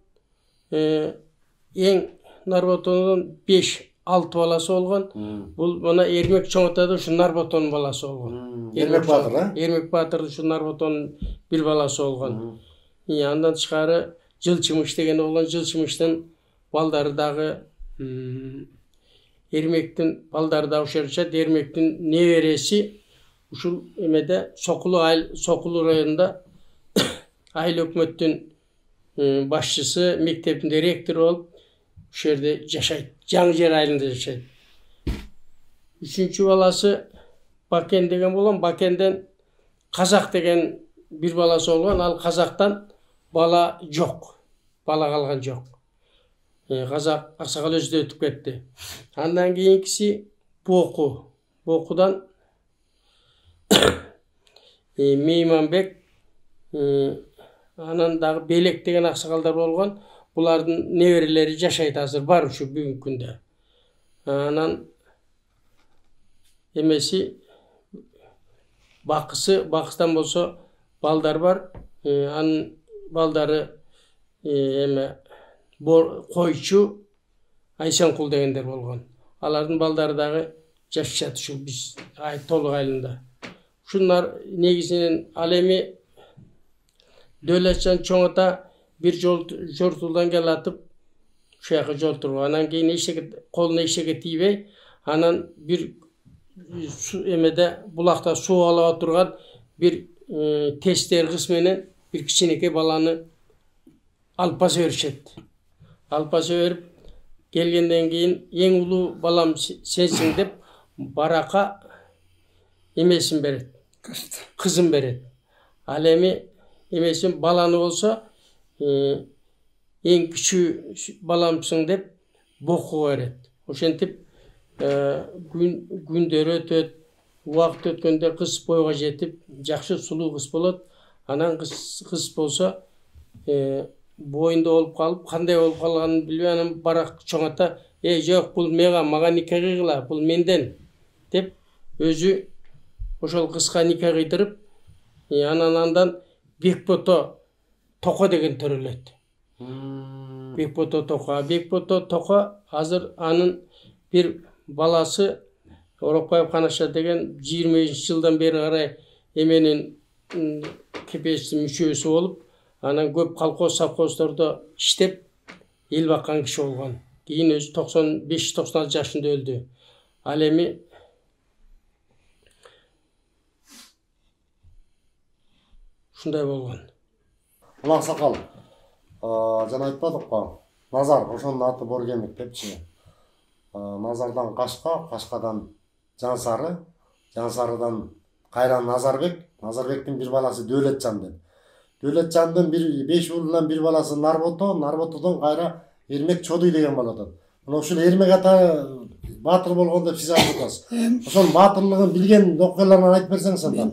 [SPEAKER 5] Нарботодон 5-6 баласы болгон. Бул мына Эрмек чоң атада ушу Нарботонун баласы болгон.
[SPEAKER 1] Эрмек Баатыр,
[SPEAKER 5] Эрмек Баатыр ушу Нарботонун бир баласы болгон. Андан тышкары Жылчымыш деген болгон. Жылчымыштын балдары дагы Эрмектин балдары да ушул жашашат. Эрмектин небереси ушул эмеде Сокулу районунда айыл өкмөттүн башчысы, мектептин директору болуп, ушул жерде жашайт. Жаңы жер айылында жашайт. Үчүнчү баласы Бакен деген болгон. Бакенден Казак деген бир баласы болгон. Ал Казактан бала жок. Бала калган жок. Казак аксакал өзү өтүп кетти. Андан кийинкиси Боку. Бокудан Мейманбек, анан дагы Белек деген аксакалдар болгон. Булардын неберелери жашайт азыр бар ушу бүгүнкү күндө. Анан эмеси Бакыстан болсо балдар бар. Анын балдары Койчу, Айсенкул дегендер болгон. Алардын балдары дагы жашашат ушул биз Толук айылында. Ушундар негизинен ал эми Дөөлөтжан чоң ата бир жортулдан келатып ушул жака жолтуруп, анан кийин колуна эшеге тийбей, анан бир эмеде булакта суу алып отурган бир тестер кыз менен бир кичинекей баланы алып баса беришет. Алып баса берип келгенден кийин эң улуу балам сенсиң деп Баракка эмесин берет. Кызын берет. Ал эми эмесин баланы болсо эң кичүү баламсың деп Бокуга берет. Ошентип күндөр өтөт, убакыт өткөндө кыз бойго жетип, жакшы сулуу кыз болот. Анан кыз болсо боюнда болуп калып, кандай болуп калганын билбей, анан Барак чоң ата, жок, бул мага никах кыйгыла, бул менден деп өзү ошол кызга никах кыйдырып, андан Бекбото Токо деген төрөлөт. Бекбото Токо азыр анын бир баласы Орокбаев Канаша деген 23 жылдан бери карай эменин кепесинин мүчөсү болуп, Анан көп колхоз совхоздордо иштеп эл баккан киши болгон. Кийин өзү 95-96 жашында өлдү. Ал эми ушундай болгон.
[SPEAKER 1] Улак сакал. Жана айтпадык го. Назар, ошонун аты Боргемик депчи. Назардан Кашка, Кашкадан Жансары, Жансарыдан кайра Назарбек, Назарбектин бир баласы Дөөлөтжан деп. Дөөлөтжандын 5 уулунан бир баласы Нарбото, Нарботодон кайра Эрмек Чодуй деген болот. Мына ушул Эрмек ата баатыр болгон деп сиз айтып атасыз. Ошонун баатырлыгын билген окуяларынан айтып берсеңиз анда.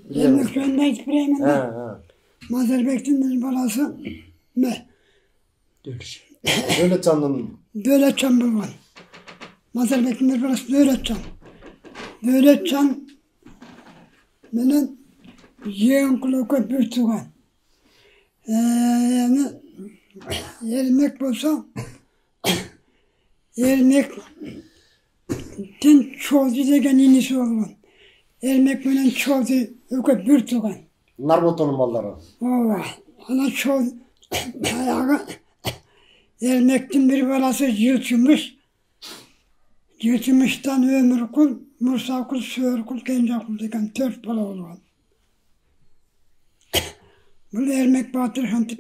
[SPEAKER 4] Эрмек жөнүндө айтып берейин. Назарбектин бир баласы Дөөлөтжан болгон. Назарбектин бир баласы Дөөлөтжан. Дөөлөтжан менен Жээнкул экөө бир тууган. Эрмек болсо Эрмектин Чодуй деген иниси болгон. Эрмек менен Чодуй экөө бир тууган.
[SPEAKER 1] Нарботонун балдары.
[SPEAKER 4] Ооба. Ана Чодуй аягы Эрмектин бир баласы Жылчымыш. Жылчымыштан Өмүркул, Мурсакул, Сөөркул, Кенжакул деген 4 бала болгон. Бул Эрмек баатыр хантип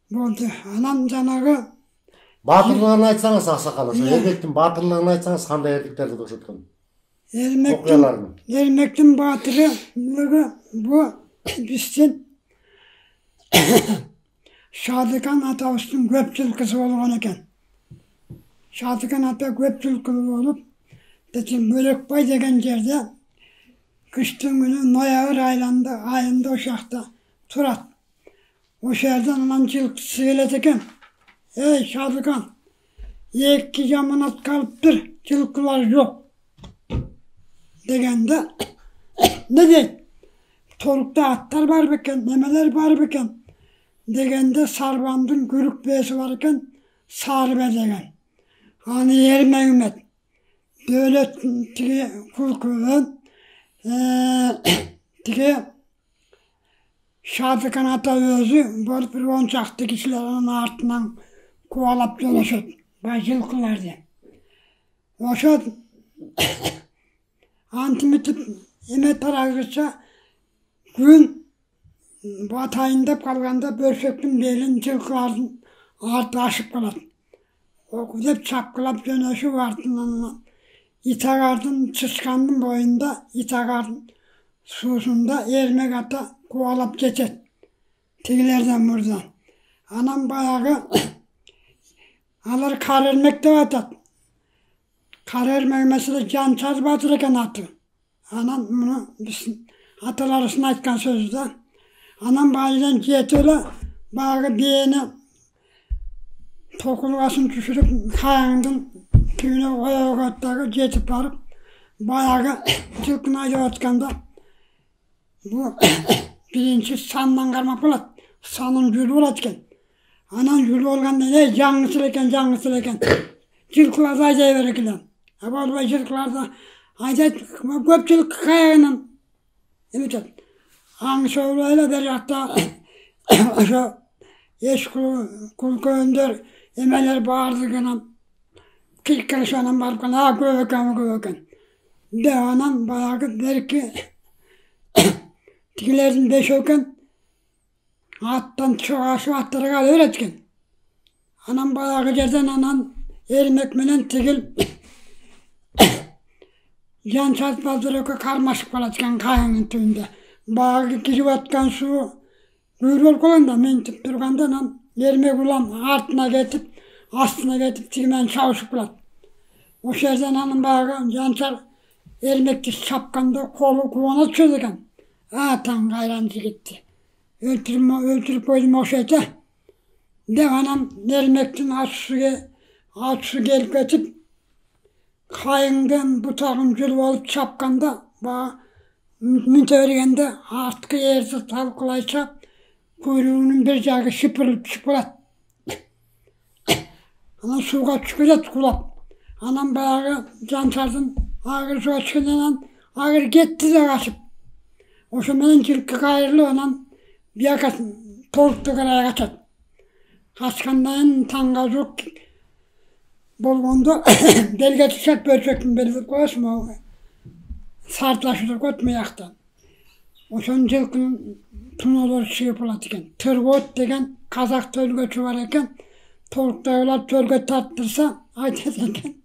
[SPEAKER 4] болду. Анан жанагы
[SPEAKER 1] Баатырлыгын айтсаңыз аксакал, ошо Эрмектин баатырлыгын айтсаңыз кандай эрдиктерди көрсөткөн?
[SPEAKER 4] Эрмектин баатырлыгы бу биздин Шадыкан атабыздын көп жылкысы болгон экен. Шадыкан ата көп жылкы болуп, Бөлөкбай деген жерде кыштын күнү ноябрь айында ошакта турат. Ошол жерден анан жылкысы келет экен. Эй, Шадыкан, 2 жаманат калыптыр, жылкылар жок. Дегенде, не дейт? Толукта аттар бар бекен, немелер бар бекен. Дегенде Сарбандын күрүк бээси бар экен, Сарбе деген. Аны Эрмегимет. Дөөлөт тиги Кулкүбөн, тиги Шадыкан ата өзү болуп бир 10 чакты кишилер анын артынан кубалап жолошот. Бай жылкыларды. Ошо антимитип эме тарагыча күн батайын деп калганда бөрсөктүн белин жылкылардын арты ашып калат. Оку деп чапкылап жөнөшүп артынан Итагардын Чычкандын боюнда, Итагардын суусунда Эрмек ата кубалап кетет. Тигилерден мурда. Анан баягы алар Кара Эрмек деп атат. Кара Эрмек маселе Жанчар баатыр экен аты. Анан муну биздин аталарыбыздын айткан сөзү да. Анан байдан жетип эле баягы бээни токулгасын түшүрүп каяңдын түбүнө коёготтагы жетип барып баягы жылкыны айдап атканда бу биринчи сандан кармап калат. Санын жүрүп алат экен. Анан жүрүп алганда жаңысы экен. Жылкыларды айдай берекелен. Болбой жылкыларды айдайт көп жылкы каягынан эметет. Аң сөйлөй эле бер жакта ошо эч кулкөндөр эмелер баардыгынан киркешанан барып кана көп экен. Де анан баягы берки тигилердин 5 экен аттан чыгашып аттарга ала берет экен. Анан баягы жерден анан Эрмек менен тигил Жанчар баатыр кармашып калат экен каяңдын түбүндө. Баягы кирип аткан суу күйрүп болуп калганда мынтип турганда анан Эрмек улам артына кетип, астына кетип тиги менен чабышып калат. Ошол жерден анан баягы Жанчар Эрмекти чапканда колу кубана түшөт экен. Таң кайран жигитти. Өлтүрүп койдум ошо эте. Деп анан Эрмектин ачысы келип кетип, кайыңдын бутагын жүрүп алып чапканда, мүнтө бергенде арткы эрди талкалай чап, кuyruğunun bir jagı şıpırılıp düşüp kalat. Anam suğa çıkacak kulap. Anam bayağı Jançardın ağır suğa çıkından ağır gitti de kaçıp. O şumanın çılkı kayırlı onun bir yakasın толуктуу карай качат. Качкандан таңга жук болгондо белге түшөт, бөлчөктүн белге коесуң, сартлашып турат мыяктан. Ошон жылкынын тунолору чыгып болот экен. Тыргоот деген казак төлгөчү бар экен. Толуктай улап төлгө тарттырса, айтат экен.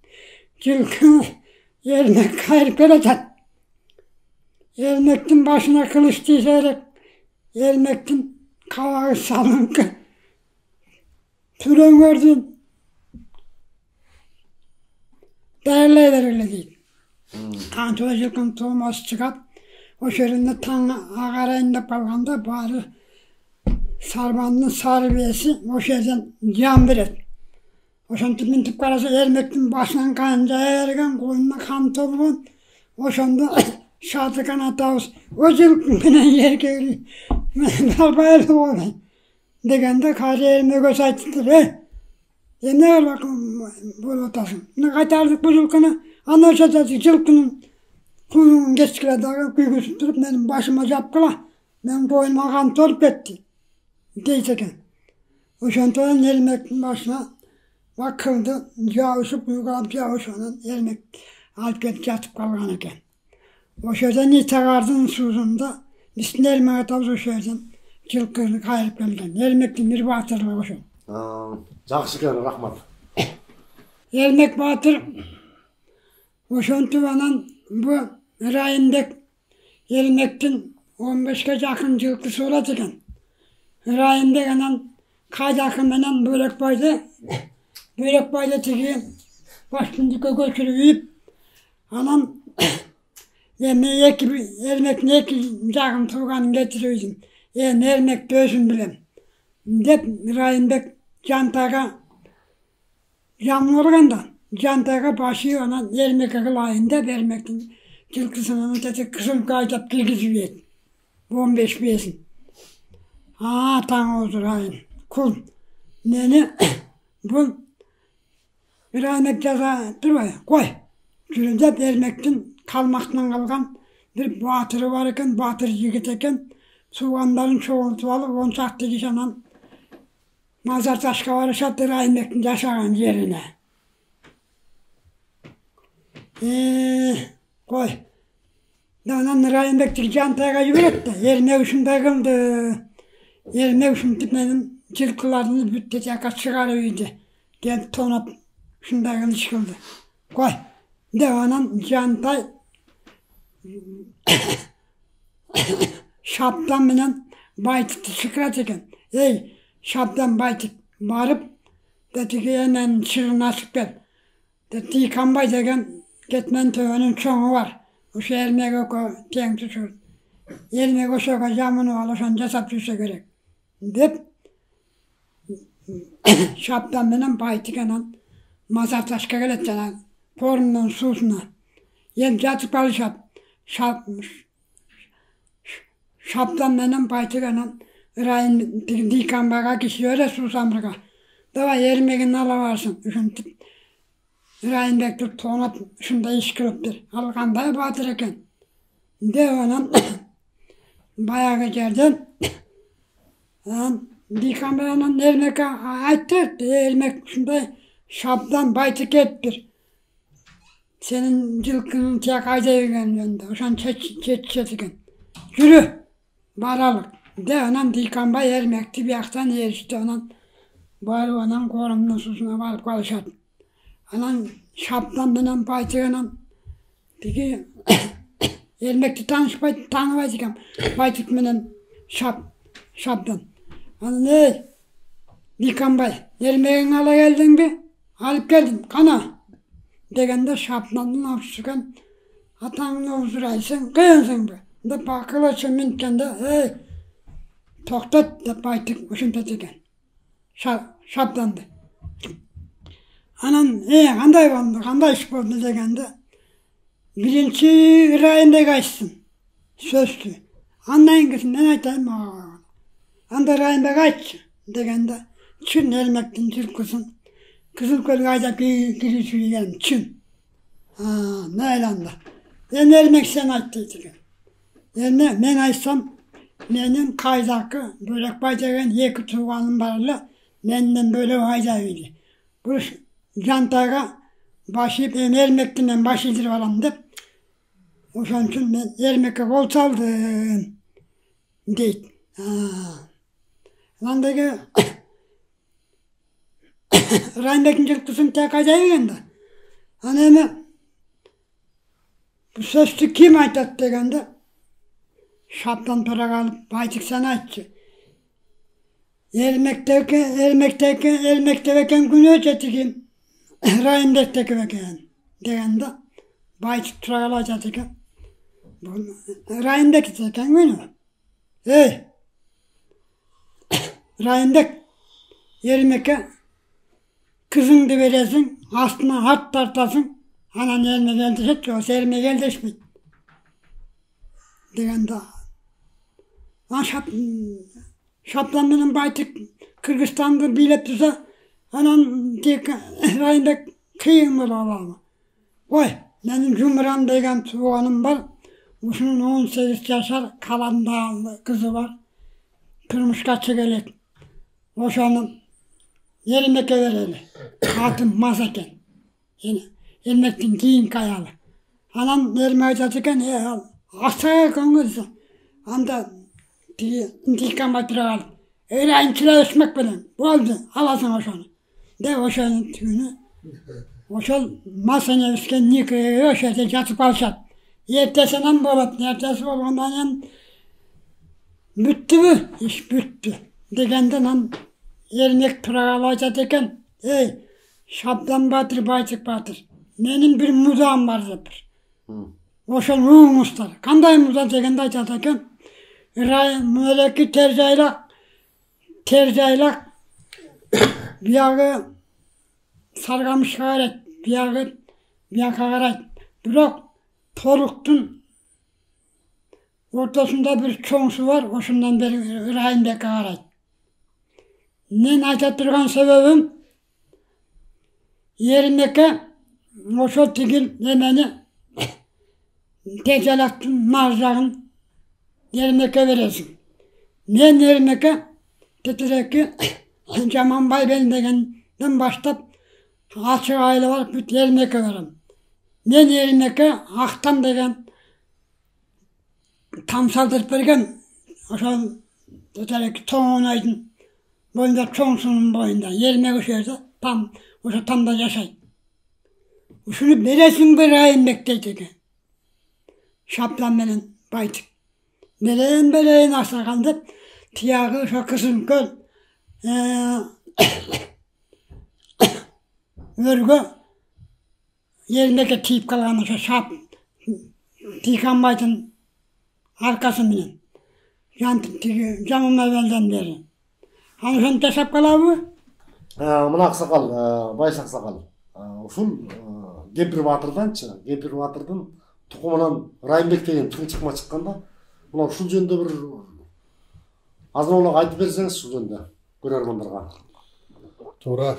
[SPEAKER 4] Жылкы эрмек кайрып келатат. Эрмектин башына кылыч тийсе керек. Эрмектин кабагы салыңкы. Түрөңөрдүн дайырлай бергиле дейт. Канча жылкынын туумасы чыгат. Ошол жеринде таң агарайын деп калганда баары сарбандын сары бээси ошол жерден жан берет. Ошентип минтип караса эрмектин башынан кан жая берген, коюнуна кан толгон. Ошондо Шадыкан атабыз өзүлүк менен жерге албай эле болбойт дегенде кайра эрмек айтыптыр. Эмне болуп атасың? Мына кайтардык бул жылкыны. Ана ошол жылкынын кuyruğun geçkile dağı kuyruğu tutup benim başıma yapkıla. Benim boynuma kan tolup gitti. Deyteken. O şantoğun elmektin başına bakıldı. Yağışıp uygulayıp yağışının elmek alıp yatıp kalgan eken. O şeyden itagardın suzunda bizim elmek atabız o şeyden жылкыны kayırıp gelgen. Elmektin bir batırlığı o şey.
[SPEAKER 1] Жақсы екен, рахмат.
[SPEAKER 4] Elmek batır o şantoğundan bu rayındaki Elmektin 15'e yakın жылкысы olat eken. Rayındaki anan kaydakı menen börek bayda teki başındaki göçürüyüp anan Elmektin eki yakın tuğanı getiriyorsun. Elmek dösün bilem. Dep rayındaki jantaga jamlı olganda jantaga başı anan Elmek'e kılayında Elmektin жылкысынан өтөтө кызыл кайтап киргизип ет. 15 бесин. Таң отурайын. Кул. Мени бул бир айнек жаза турбай. Кой. Жүрүндө Эрмектин калмактан калган бир батыры бар экен, батыр жигит экен. Туугандарын чогултуп алып, 10 чакты киши анан мазар ташка барышат Эрмектин жашаган жерине. Koy. Danan Rayındaki jantayga yürüt de, yerine uşunday kıldı. Yerine uşuntip benim жылкыларını bütte jaka çıgarıydı. Gelip tonap uşunday kıldı çıkıldı. Koy. Devanan jantay şaptan menen baytıkты çıkırat eken. Şaptan baytık barıp dedi ki hemen çırını açıp gel. Dedi kanbay degen Ketmen töğünün çoğu var. O şey elmege teң tutur. Elmege o şoka camını alırsan jasap düşse gerek. Dep şaptan menen baytık anan mazar taşka gelet janan porunun susuna. Yen jatıp alışat. Şaptan menen baytık anan ırayın dikanbaga kişi öyle susamırga. Dava elmegin alavarsın. Üşüntüp Rayındaki tonap şunda iş kırıptır. Alganday batır eken. Devanan bayağı yerden dikan bayanan Elmek'e ayttı. Elmek şunda şaptan baytık ettir. Senin жылкının tek ayda yürgen yönde. Oşan çet eken. Yürü. Baralık. Devanan dikan bay Elmek'ti bir yaktan erişti onan. Bari onan korumlu susuna varıp kalışat. Anan şaptan menen baytığınan peki Elmekti tanıbaydı eken baytık menen şaptan. Anan Dikanbay Elmek'in ala geldin mi? Alıp geldim kana. Degende şaptanın avşıkan atanın avşıraysın kıyınsın be. Da bakılaşın mintkende toktat da baytık uşuntat eken. Şaptandı. Anan kanday boldu, kanday iş boldu degende birinci rayında kaçsın. Sözlü. Anlayın ki ne aytayım ağa. Anda rayında kaç degende çün Elmektin жылкысын Kızılköl'e ayda girişiyor gelin çün. Ne eylanda. Ben Elmek sen ayttıydı. Yani ben aytsam Menin kaydakı Börekbay degen 2 tuğanım barlı. Menden böyle faydalıydı. Bu jantaga başlayıp ermekten başlayıp alam dep. Oşan için ben ermek'e kol çaldım. Deyit. Lan degi Rayındaki çıktısın tek acayip de. Hani bu sözlü kim aytat degende şaptan para kalıp baytık sanatçı. Elmekteki günü ötetikim. Rayındaki veken degende baytık tura kalacak. Rayındaki teken günü. Rayındaki elmeke kızın da veresin, aslına hat tartasın, anan eline geldirecek ki o elime geldireşmeyin. Degen daha. Şaplan benim baytık Kırgızistan'da bilet tuza, anan dik rayında kıyım var Allah'ıma. Oy, benim Cumhur'an degen tuğanım var, Uşunun 18 yaşar kalan dağlı kızı var. Kırmış kaçı gelek. Oşanın yerine kevereli. Hatım masaken. Elmektin giyin kayalı. Anam yerime açarken aksaya konguzu. Anda dikkat batıralım. Öyle inçile ölçmek bilen. Bu oldu. Alasın oşanı. De oşanın tüyünü. Oşan masana üsken nikaya oşete yatıp alşat. Ertesinden bolat. Ertesi bolandan yan büttü mü? İş büttü. Degenden han yerine pırağalayacak eken. Şaptan batır, baytık batır. Benim bir muzağım var zepir. Oşan ruhum ustar. Kanday muzağım degende ayacak eken. Möleki tercaylak bir yağı sargamış gayret, bir yağı gayret. Bırak toluktun ortasında bir çoğunsu var, oşundan beri rahimde gayret. Ne aytattırgan sebebim yerindeki oşo tigil yemeni tercaylaktın marjağın yerindeki veresin. Men yerindeki tetireki Caman Bay ben degenden başlayıp açık aile var, büt yerindeki verim. Men yerindeki Aktan degen tam saldırıp bergen oşo tetireki toğun aydın boyunda çoğunsunun boyunda yerine koşuyorsa tam da yaşayın. Şunu beresin bir ayın bekleyecek. Şaplan benim baytık. Beleğin asla kaldı. Tiyağı şu kızın göl. Örgü yerindeki tiyip kalanı şu şap. Tikan baytın arkası benim. Camım evvelden beri. Hani sen tesap kalavı?
[SPEAKER 1] Mına aksakal, bays aksakal. Uşul Gempir Batır'dan tukumundan Rayınbek деген tuğun çıkma çıkkanda mına uşul jönde bir azınoluk aytıp berсеңиz ушул жөнүндө көрөрмандарга.
[SPEAKER 3] Тура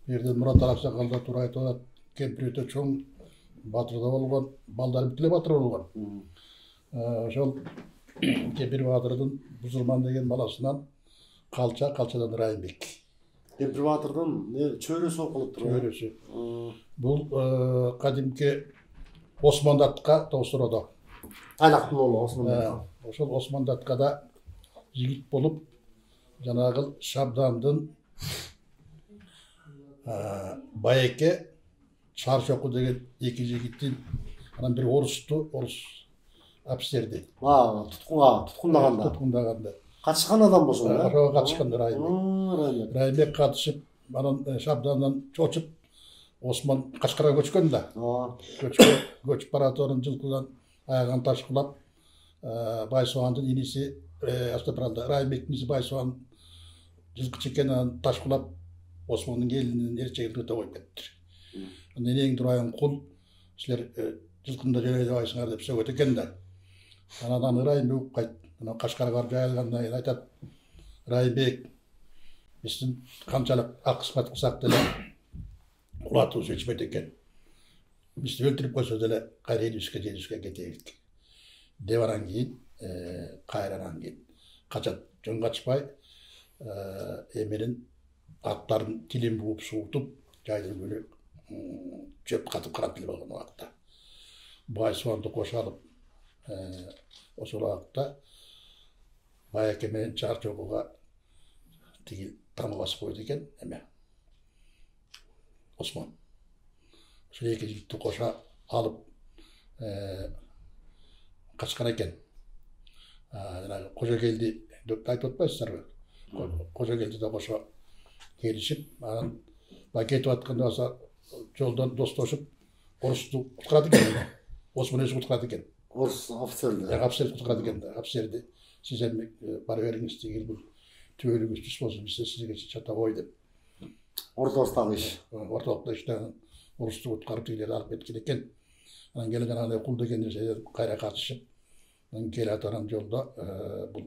[SPEAKER 3] жерде Мурат Аксакалда тура айтып атат. Кемпир өтө чоң Батырда болгон, балдары бүтүлө Батыр болгон. Ошол Кемпир Батырдын Бузулман деген баласынан калчадан Райымбек.
[SPEAKER 1] Кемпир Батырдын чөйрөсү окулуп туруп.
[SPEAKER 3] Чөйрөсү. Бул кадимки Осман Датка тоостуродо.
[SPEAKER 1] Айлактын оолу Осман Датка.
[SPEAKER 3] Ошол Осман Datka'da жигит болуп, жанагы Шабдандын Байеке Чарчоку деген эки жигиттин анан бир орус офицерди. Туткундаганда.
[SPEAKER 1] Катышкан адам болсун.
[SPEAKER 3] Ошого катышкан Райымбек катышып, анан Шабдандан чочуп Осман Кашкарга көчкөн да. Көчүп бараторун жылкыдан аягын ташкылап, Байсуандын иниси Астапралда Райымбектин иниси Байсуан жылкы чекенен ташкылап Османдын келинин эрчегин өтө коюп кетиптир. Анан эң турайын кул силер жылкында жөнөй жабайсыңар деп сөгөт экен да. Анан Райымбек кайт, анан Кашкарга барып жайылгандан кийин айтат: Райымбек биздин канчалык ак кызмат кылсак деле кулатыбыз өчпөйт экен. Бизди өлтүрүп койсо деле кайра элибизге кетейик деп анан кийин кайрадан кийин kaçat, жөн kaçpay, emenin atların tilin buğup soğutup, jaydan böyle çöp katıp karat bilip algan vakta. Bay soğandı koşalıp, o vakta Bayak emenin çar çoğuğa tigil tamavası koydu eken, eme. Osman. Şu iki jigitти koşa alıp kaçkan eken. Koca geldi, ayıp etmezler mi? Koca geldi de koşa gelişip, paket atkanda olsa yoldan dostlaşıp, Orus'tu kutladı eken. Osman özü kutladı eken.
[SPEAKER 1] Orus ofiserde.
[SPEAKER 3] Hapseri kutladı eken. Hapseri size para veriniz değil bu tüylüğümüz düşmasın biz de size geçin çata koydum.
[SPEAKER 1] Ortalıkta iş.
[SPEAKER 3] Ortalıkta işte Orus'tu kutkarıp tüyleri alıp etkin eken. Gelin hani okulda kendisi kayra katışıp gel ataran yolda bu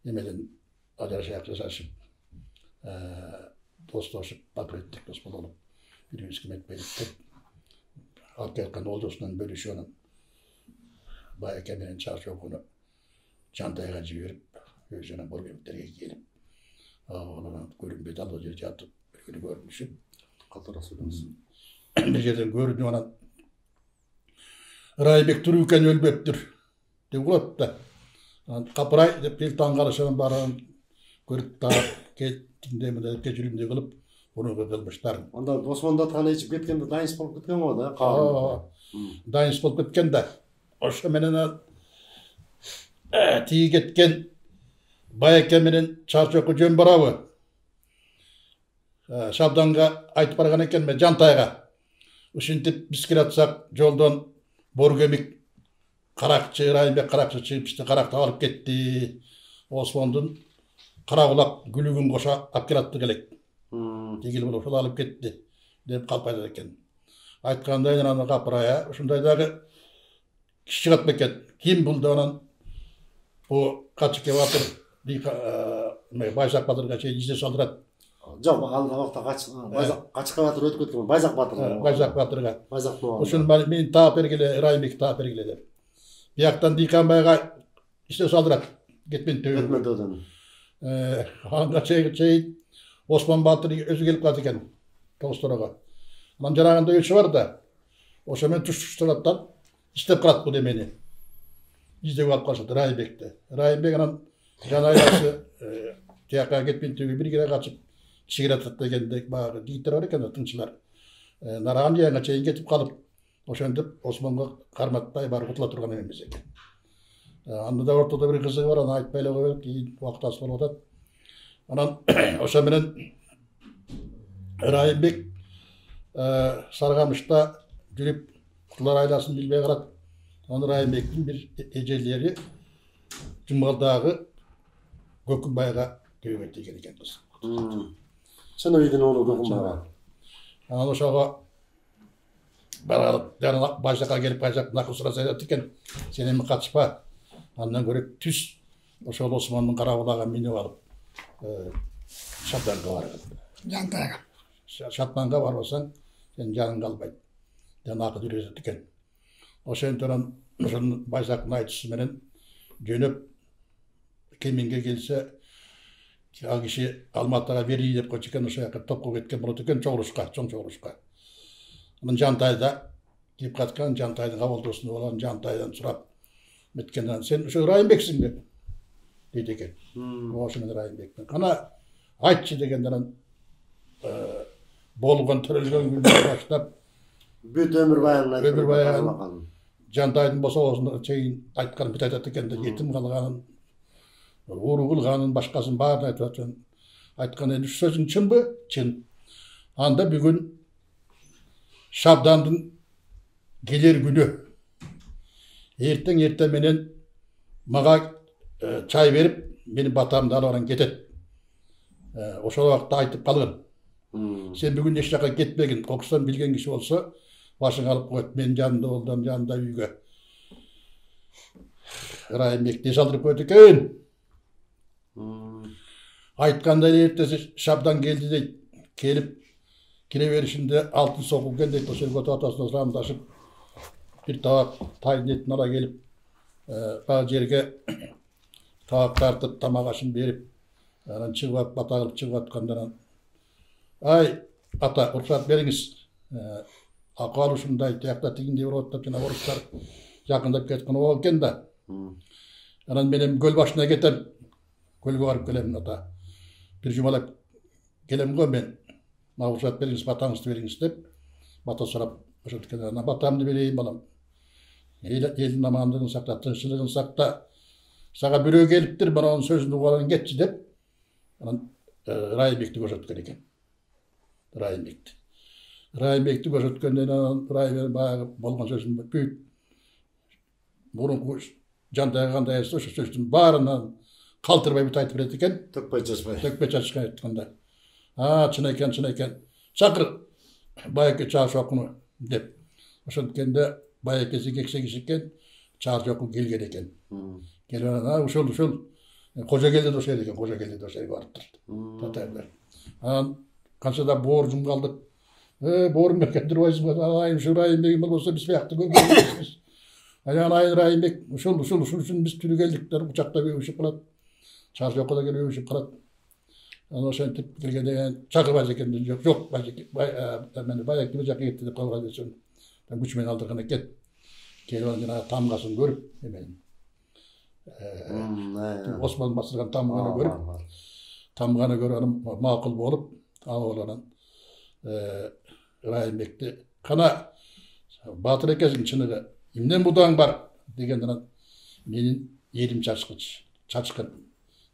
[SPEAKER 3] yemeden acayip şey yapacağız. Dostlaşıp bakır ettik dostlar olup bir hizmet belirttik. Halk oldusundan bölüşüyor. Bayağı kendinin çarşı okunu çantaya verip gözüne borgemiklerine gelip oğlanın görünmedi al o yerde yatıp bir günü görmüşüm.
[SPEAKER 1] Katara söylemez.
[SPEAKER 3] Bir yerden görünüyor ona Raybek dururken ölbeptir. Dep ulat da. Kapıray dep bir tangarışan baran görüp da kendimde tecrübemde kılıp onu kılmışlar.
[SPEAKER 1] Onda Osman'da tane içip ketkendi dayıs bolup ketken o da.
[SPEAKER 3] Dayıs bolup ketken de. Oşa menen tiyi ketken Bayak eminin çarçoku jön baravı. Şabdanga aytıp bargan ekenme Jantayga. Uşintip biskiratsak joldan borgemik karakçı, Raybek karakçı çıkıp işte karakta alıp gitti. Osman'dın Karakulak gülügün koşa apkelattı gelek. Tegil bulup şunu alıp gitti. Dep kalpaydı eken. Aytkandaydan anı kapıraya. Şundaydagı kişi katmeket. Kim buldu onun o kaçık evatır Bayzak Batır'ga izle saldırat.
[SPEAKER 1] Жоқ, алда вақытта қачыққа батыр өтіп кеткен Байзақ батыр.
[SPEAKER 3] Bayzak Batır'ga.
[SPEAKER 1] Байзақ болған.
[SPEAKER 3] Oşun men taap bergile, Raybek taap bergile. Bir yaktan Dikanbayga işte saldırat. Gitmen tövbe.
[SPEAKER 1] Өтмен төден.
[SPEAKER 3] Hanga Osman Batır özü gelip kaldı eken. Tostoraga. Lan jarağında ölçü var da. Oşa men tuşturattan istep kalat bu demeni. Bizde var kaçtı Raybek'te. Raybek anan janaylası tiyaka gitmen tövbe bir kere kaçıp Şigirat degende bağır deyitler var eken tınçılar. Narağan yayına çeyin getip kalıp oşandip Osman'a karmatpay bar kutla turgan ememiz eken. Anda da ortada bir kızı var, ana aytpayla koyup keyin vaqt asfal otat. Anan oşa menen Raybek Sargamış'ta жүрüp kutlar aylasın bilbey karat. Onu Raybek'in bir ecelleri Cumbaldağı Gökünbay'a köyüp egen eken kız.
[SPEAKER 1] Sen öydün oğlu Gökünbay'a.
[SPEAKER 3] Anan oşağa baralып, yani Bayzak'a gelip Bayzak nakıl sıra saydat eken senin mi kaçpa? Andan görüp tüs oşa Osman'ın Karakulak'a minip alıp Şabdan'a var.
[SPEAKER 4] Jantayga.
[SPEAKER 3] Şatman'a var olsan sen canın kalmayın. Nakıl yürüyecek eken. Oşa tören oşanın Bayzak'ın aytısı menen jönüp keminge gelse al kişi Almatı'ga veriyi dep koçiken oşa topku ketken bulut eken çoğuruşka, çoğun çoğuruşka. Onun Jantayda deyip katkan Jantay'ın havaldosunda olan Jantay'dan surap metkenden sen şu Raybek'sin dep deydi eken. Oşa Raybek'ten. Kana aytçı degenden bolgan törelgen günler başlap
[SPEAKER 1] Büt ömür bayanına.
[SPEAKER 3] Ömür bayan Jantay'ın bosa olsun çeyin aytkan bit aytat eken de yetim kalganın uğru kılganın başkasın bağırdı aytatan aytkan endi şu sözün çın mı? Çın. Anda bugün Şabdan'ın gelir günü. Erten menen maga çay verip benim batamda alıran getet. Oşa vakta aytıp kalın. Sen bugün eşyaka gitmegin, kokustan bilgen kişi olsa başın alıp koyup men janında oldum, janında uyga. Raybek ne saldırıp koyduk eken. Aytkanda ertesi Şabdan geldi de gelip kireverişinde altın sokulgen deyip o sürgötü atasına sağımdaşıp bir tavak tayin ettin ala gelip bazı yerge Tavak tartıp tamақ ашын беріп, анан чыгып алып бата кылып чыгып аткандан ай ата уруксат бериңиз. Акыбал ушундай тиякта тигиндей болуп атып жана орустар жакындап кеткен ол экен да. Анан мен көл башына кетем. Көлгө барып келем ата. Бир жумалап келем го мен. Уруксат бериңиз, батаңызды бериңиз деп бата сурап ошенткен. Анан батамды берейин балам. Элдин амандыгын сакта, тынччылыгын сакта. Сага бирөө келиптир, бана анын сөзүн угадан кетчи деп. Анан Райымбекти көрсөткөн экен. Райымбекти көрсөткөндөн анан Райымбек баягы болгон сөзүн бүт мурунку жандагы кандай ошо сөздүн баарынан калтырбай бүт айтып берет экен.
[SPEAKER 1] Төкпөй чачпай.
[SPEAKER 3] Төкпөй чачпай айтканда. Чын экен. Чакыр байке чаа жокуну деп. Ошенткенде байекеси кексегиш экен, чаа жоку келген экен. Келген ушул Кожогелдин ошол экен, Кожогелдин ошол барыптыр. Татайлар. Анан канчада боор жумгалдык. Боорун берген турбайсыңбы? Айым ушу Райымбек болбосо биз биякты көргөнбүз. Анан Райымбек ушул үчүн биз түрү келдиктер, учакта өбүшүп калат. Чаа жокуда келип өбүшүп калат. Анан ошентип келгенде чакырбайт экен. Жок, мен баягы бир жака кетти деп калган экен. Күч менен алдырган экен. Келип жана тамгасын көрүп, эмен. Осман басырган тамганы көрүп, анан макул болуп, алып Райымбекти кана батыр экенсиң чыныгы. Эмнен будаң бар дегенден менин элим чачкын,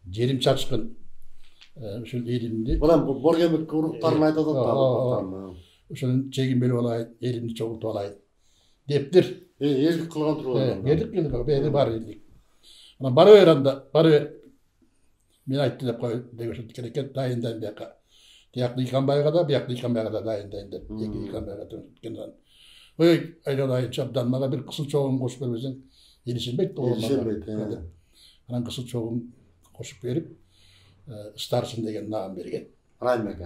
[SPEAKER 3] жерим чачкын. Ушул элимди.
[SPEAKER 1] Булам боргемик уруктарын айтат да.
[SPEAKER 3] Ошонун чегин берип алайын, элимди чогултуп алайын дептир.
[SPEAKER 1] Элдик кылган турбайбы?
[SPEAKER 3] Элдик бар элдик. Анан бара бер. Мен айтты деп кой деген экен, дайындайм бияка. Тиякты Иканбайга да, биякты Иканбайга да дайындайм деп. Эки Иканбайга түшкөндөн. Ой, айдай чабдан мага бир кысыл чогун кошуп бербесең, элишенбейт да.
[SPEAKER 1] Элишенбейт.
[SPEAKER 3] Анан кысыл чогун кошуп берип, старшын деген наам берген.
[SPEAKER 1] Райымбек.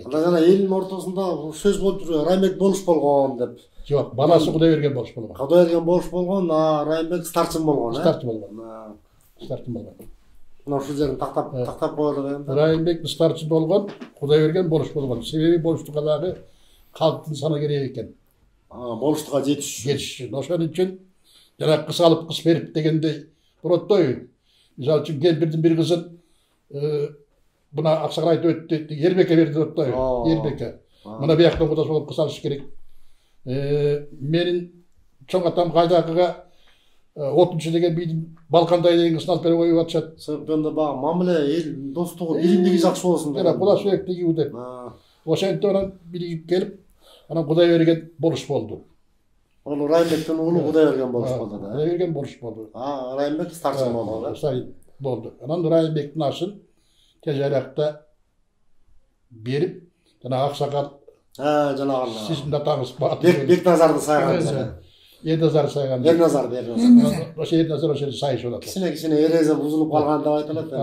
[SPEAKER 3] Анда
[SPEAKER 1] жана элдин ортосунда сөз болуп жүргөн, Райымбек болуш болгон деп.
[SPEAKER 3] Жок, баласы Кудайберген болуш болгон.
[SPEAKER 1] Кудайберген болуш болгон, Райымбек старшын болгон,
[SPEAKER 3] Старшын болгон.
[SPEAKER 1] Мына ушул жерин тактап коелу эми.
[SPEAKER 3] Райымбек старшын болгон, Кудайберген болуш болгон. Себеби болуштукка дагы калктын саны керек экен.
[SPEAKER 1] Болуштукка жетиш.
[SPEAKER 3] Ошон үчүн жана кыз алып кыз берип дегендей буроттой. Мисалы үчүн кемпирдин бир кызын мына аксакал айтып өттү, Эрбекке берди буроттой. Эрбекке. Мына бияктан кудасы болуп кыз алыш керек. Менин чоң атам кайдакыга 30 деген бийдин Балкандай деген кызын алып берип коюп атышат.
[SPEAKER 1] Себеби баягы мамиле, эл достугу, билимдиги жакшы болсун деп.
[SPEAKER 3] Кудас сөйөктүгү деп. Ошентип анан билигип келип, анан Кудайберген болуш болду.
[SPEAKER 1] Ол Райымбектин уулу Кудайберген болуш болду да.
[SPEAKER 3] Кудайберген болуш болду.
[SPEAKER 1] Райымбек старшын болду.
[SPEAKER 3] Болду. Анан Райымбектин ашын тез аракта берип, жана аксакал
[SPEAKER 1] жанагы
[SPEAKER 3] сиздин атаңыз
[SPEAKER 1] Бекназарды сайган.
[SPEAKER 3] Ерназар сайган.
[SPEAKER 1] Ерназар.
[SPEAKER 3] Ошо Ерназар ошо сайышып атат.
[SPEAKER 1] Кичине эрезе бузулуп калган деп айтылат.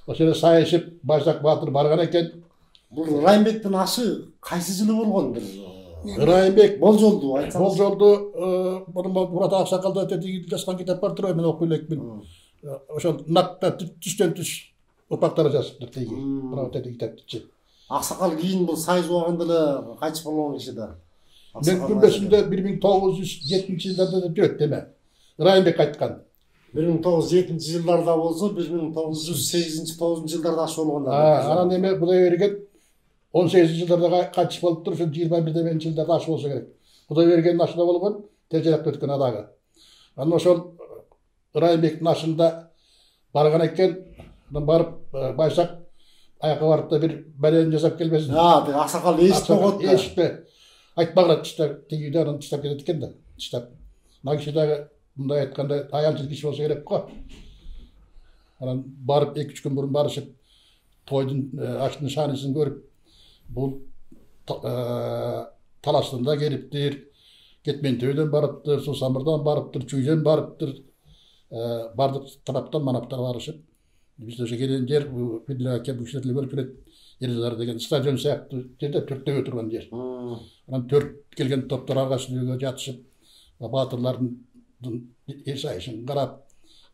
[SPEAKER 1] Ошо сайышып Баждак баатыр барган экен. Бул Райымбектин ашы кайсы жылы болгон?
[SPEAKER 3] Райымбек
[SPEAKER 1] болжолду айтсаңыз.
[SPEAKER 3] Болжолду Мурат Аксакалда тетиги жазган китап бар турбайбы, мен окуй элекмин. Ошол накта түштөн түш упактары жазыптыр теги. Мына тетиги китапты.
[SPEAKER 1] Аксакал кийин бул сайыз убагында эле кайтып болгон киши да.
[SPEAKER 3] Мен күрбөсүндө 1970-жылдарда жөт деме. Райымбек айткан.
[SPEAKER 1] 1970-жылдарда болсо 1908-9-жылдарда ашы болгон.
[SPEAKER 3] Анан эме Кудайберген 18-жылдарда кайтыш болуптур, ошо 21-жылдарда ашы болсо керек. Кудайбергендин ашында болгон, тежеракта өткөн адагы. Анан ошол Райымбектин ашында барган экен, анан барып байсак аяка барып да бир бәлени жасап келбесин.
[SPEAKER 1] Аксакал эшитпей коет да.
[SPEAKER 3] Эшитпе. Айтпагыла тиштеп, тигиде анан тиштеп кетет экен да. Тиштеп. Мына киши дагы мындай айтканда аянчыл киши болсо керек го. Анан барып 2-3 күн мурун барышып, тойдун аштын шаанысын көрүп, бул талаштында келиптир, Кетмен төйдөн барыптыр, Сусамырдан барыптыр, Чүйдөн барыптыр. Бардык тараптан манаптар барышып, биз ошо келген жер Бидляке бүкшөтүлө бөлүп келет. Ерзар деген стадион сыяктуу жерде төрттөгө турган жер. Анан төрт келген топтор аркасында жатышып, баатырлардын сайышын карап,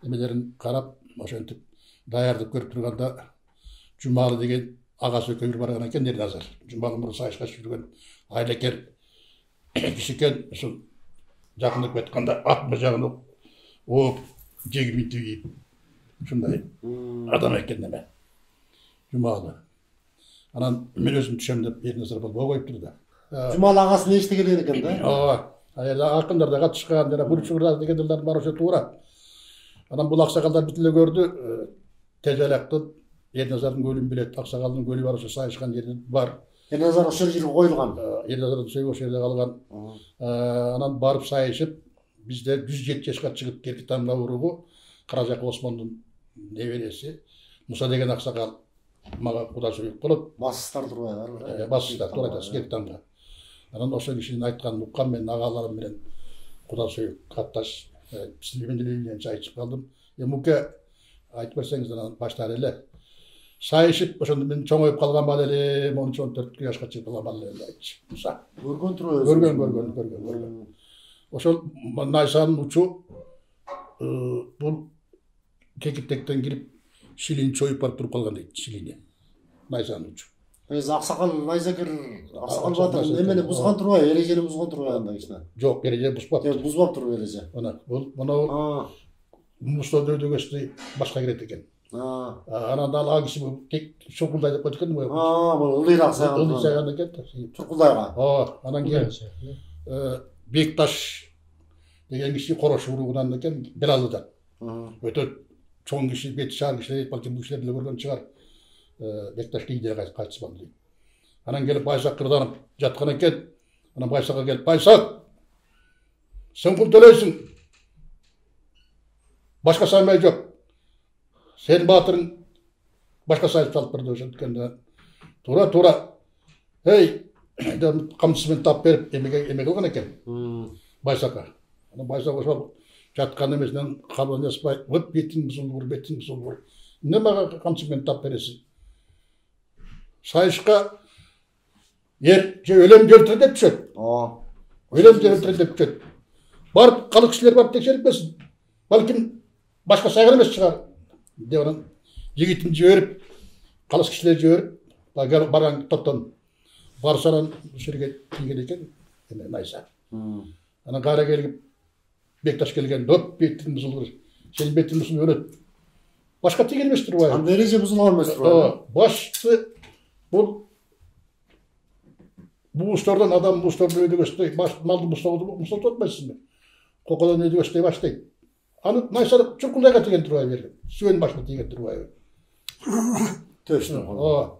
[SPEAKER 3] эмелерин карап, ошентип даярдап көрүп турганда Жумалы деген агасы экөөбүр барган экен Ерназар. Жумалы мурун сайышка жүргөн айлекер киши экен. Ушул жакындап кетканда ак жагын ооп жегиминти кийип ушундай адам экен неме Жумалы. Анан мен өзүм түшөм деп Ерназар болбой коюптур да.
[SPEAKER 1] Жумалы агасы не ишти келген экен да?
[SPEAKER 3] Ооба. Акындар да катышкан, жана бурчугурлар дегендер бар ошо туура. Анан бул аксакалдар бит эле көрдү. Тез электен Ерназардын көлүн билет, аксакалдын көлү бар ошо сайышкан жерде бар.
[SPEAKER 1] Ерназар ошол жерге коюлган.
[SPEAKER 3] Ерназардын сөйгү ошол жерде калган. Анан барып сайышып, бизде 107 жашка чыгып Керкитамга уругу Каражак Осмондун небереси Муса деген аксакал мага куда сүйүк болот.
[SPEAKER 1] Басыстар турбайбы?
[SPEAKER 3] Басыстар туура айтасыз Керкитамга. Анан ошол кишинин айтканын уккан мен агаларым менен куда сүйүк катташ мен деле чайчып калдым. Муке айтып берсеңиз анан баштар эле сайышып ошондо мен чоңоюп калган бала эле 13-14 жашка чыгып калган бала эле айтчы. Муса
[SPEAKER 1] Көргөн турбайбы?
[SPEAKER 3] Көргөн. Ошол Найсанын учу бул Кекиттектен кирип Шилин чоюп барып туруп калган дейт. Шилине Найсанын учу.
[SPEAKER 1] Аксакал Найзакер аксакал батыр немени бузган турбайбы? Эрежени бузган турбайбы анда кичине?
[SPEAKER 3] Жок, эреже бузбап.
[SPEAKER 1] Бузбаптыр эреже.
[SPEAKER 3] Бул мына мусто дөйдөгөстү башка кирет экен. Анан дал ал киши чуркулдай деп койду экен.
[SPEAKER 1] Бул ылдыйраак
[SPEAKER 3] сайган экен.
[SPEAKER 1] Чуркулдайга.
[SPEAKER 3] Анан кийин Бекташ деген киши Корош уругунан экен, Белалыдан. Өтө чоң киши, бети шаар кишилер, балким бул кишилер деле көргөн чыгар. Бекташ кийде кайтыс болду. Анан келип Байсак кырданып жаткан экен. Анан Байсакка келип, Байсак, сен пул төлөйсүң. Башка саймай жок. Сен батырың башка сайып салып берди ошенткенде. Тура. Эй, камчысымен тап берип эме кылган экен. Байсакка. Анан Байсак ошол жаткан эмесинен кабыл эспай, "Вот бетиң бузулур. Эмне мага камчысымен тап бересиң?" Сайышка же өлем же өлтүр деп түшөт. Өлем же өлтүр деп түшөт. Барып калык кишилер барып текшерип берсин. Балким башка сайган эмес чыгар. Деп анан жигитин жиберип, калыс кишилер жиберип, барган топтон барсанан ушул жерге тийген экен. Найса. Анан кайра келип Бекташ келген, "Доп бетиң бузулур. Сенин бетиң бузулуп өлөт." Башка тийген эмес турбайбы?
[SPEAKER 1] Анда эреже бузулган эмес турбайбы?
[SPEAKER 3] Башты бул бустордон адам бусторду өйдөгөстөй, малды бустотуп атпайсызбы? Кокодон өйдөгөстөй баштайт. Аны Найсар чуркулдайга тийген турбайбы? Сүйөн башына тийген турбайбы?
[SPEAKER 1] Төштү.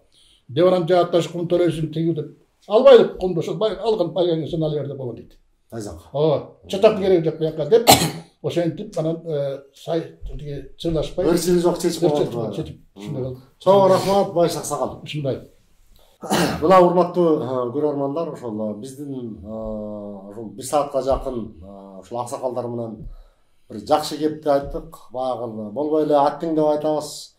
[SPEAKER 3] Деп анан жаатташ кум төлөйсүң тигүү деп. Албайды кумду ошол алган пайгаңды сен ала бер деп болгон дейт.
[SPEAKER 1] Найзак.
[SPEAKER 3] Чатак керек жок буяка деп ошентип анан чырлашпай.
[SPEAKER 1] Өрчүлү жок чечип койгон.
[SPEAKER 3] Ушундай кылды.
[SPEAKER 1] Чоң рахмат Байсак Сакал.
[SPEAKER 3] Ушундай.
[SPEAKER 1] Мына урматтуу көрөрмандар, ошол биздин ошол 1 саатка жакын ошол аксакалдар менен бир жакшы кепти айттык. Баягы болбой эле аттың деп айтабыз.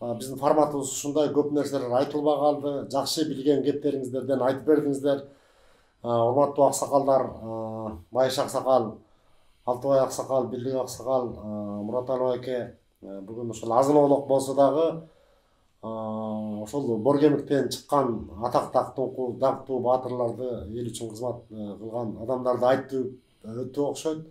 [SPEAKER 1] Биздин форматыбыз ушундай, көп нерселер айтылбай калды. Жакшы билген кептериңиздерден айтып бердиңиздер. Урматтуу аксакалдар, Байыш аксакал, Алтыбай аксакал, Бирлик аксакал, Мураталы эке бүгүн ошол азын олок болсо дагы ошол Боргемиктен чыккан дактуу баатырларды эл үчүн кызмат кылган адамдарды айтты өтө окшойт.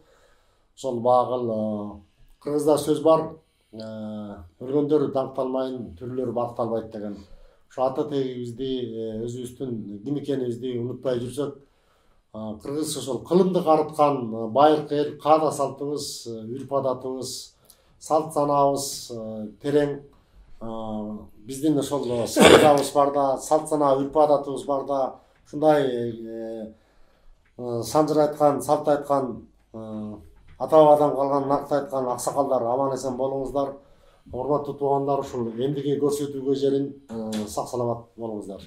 [SPEAKER 1] Ошол багыл кыргызда сөз бар, өлгөндөр даңкталмайын, тирүүлөр бакталбайт деген. Ошо ата тегибизди, өзүбүздүн ким экенибизди унутпай жүрсөк, кыргыз ошол кылымды карыткан байыркы эл, каада салтыбыз, үрп адатыбыз, салт санаабыз терең. Биздин ошол салтыбыз бар да, салт санаа, үрп адатыбыз бар да, ушундай санжыр айткан, салт айткан, ата бабадан калган накты айткан аксакалдар аман эсен болуңуздар. Урматтуу туугандар, ушул эмдиги көрсөтүүгө жерин сак саламат болуңуздар.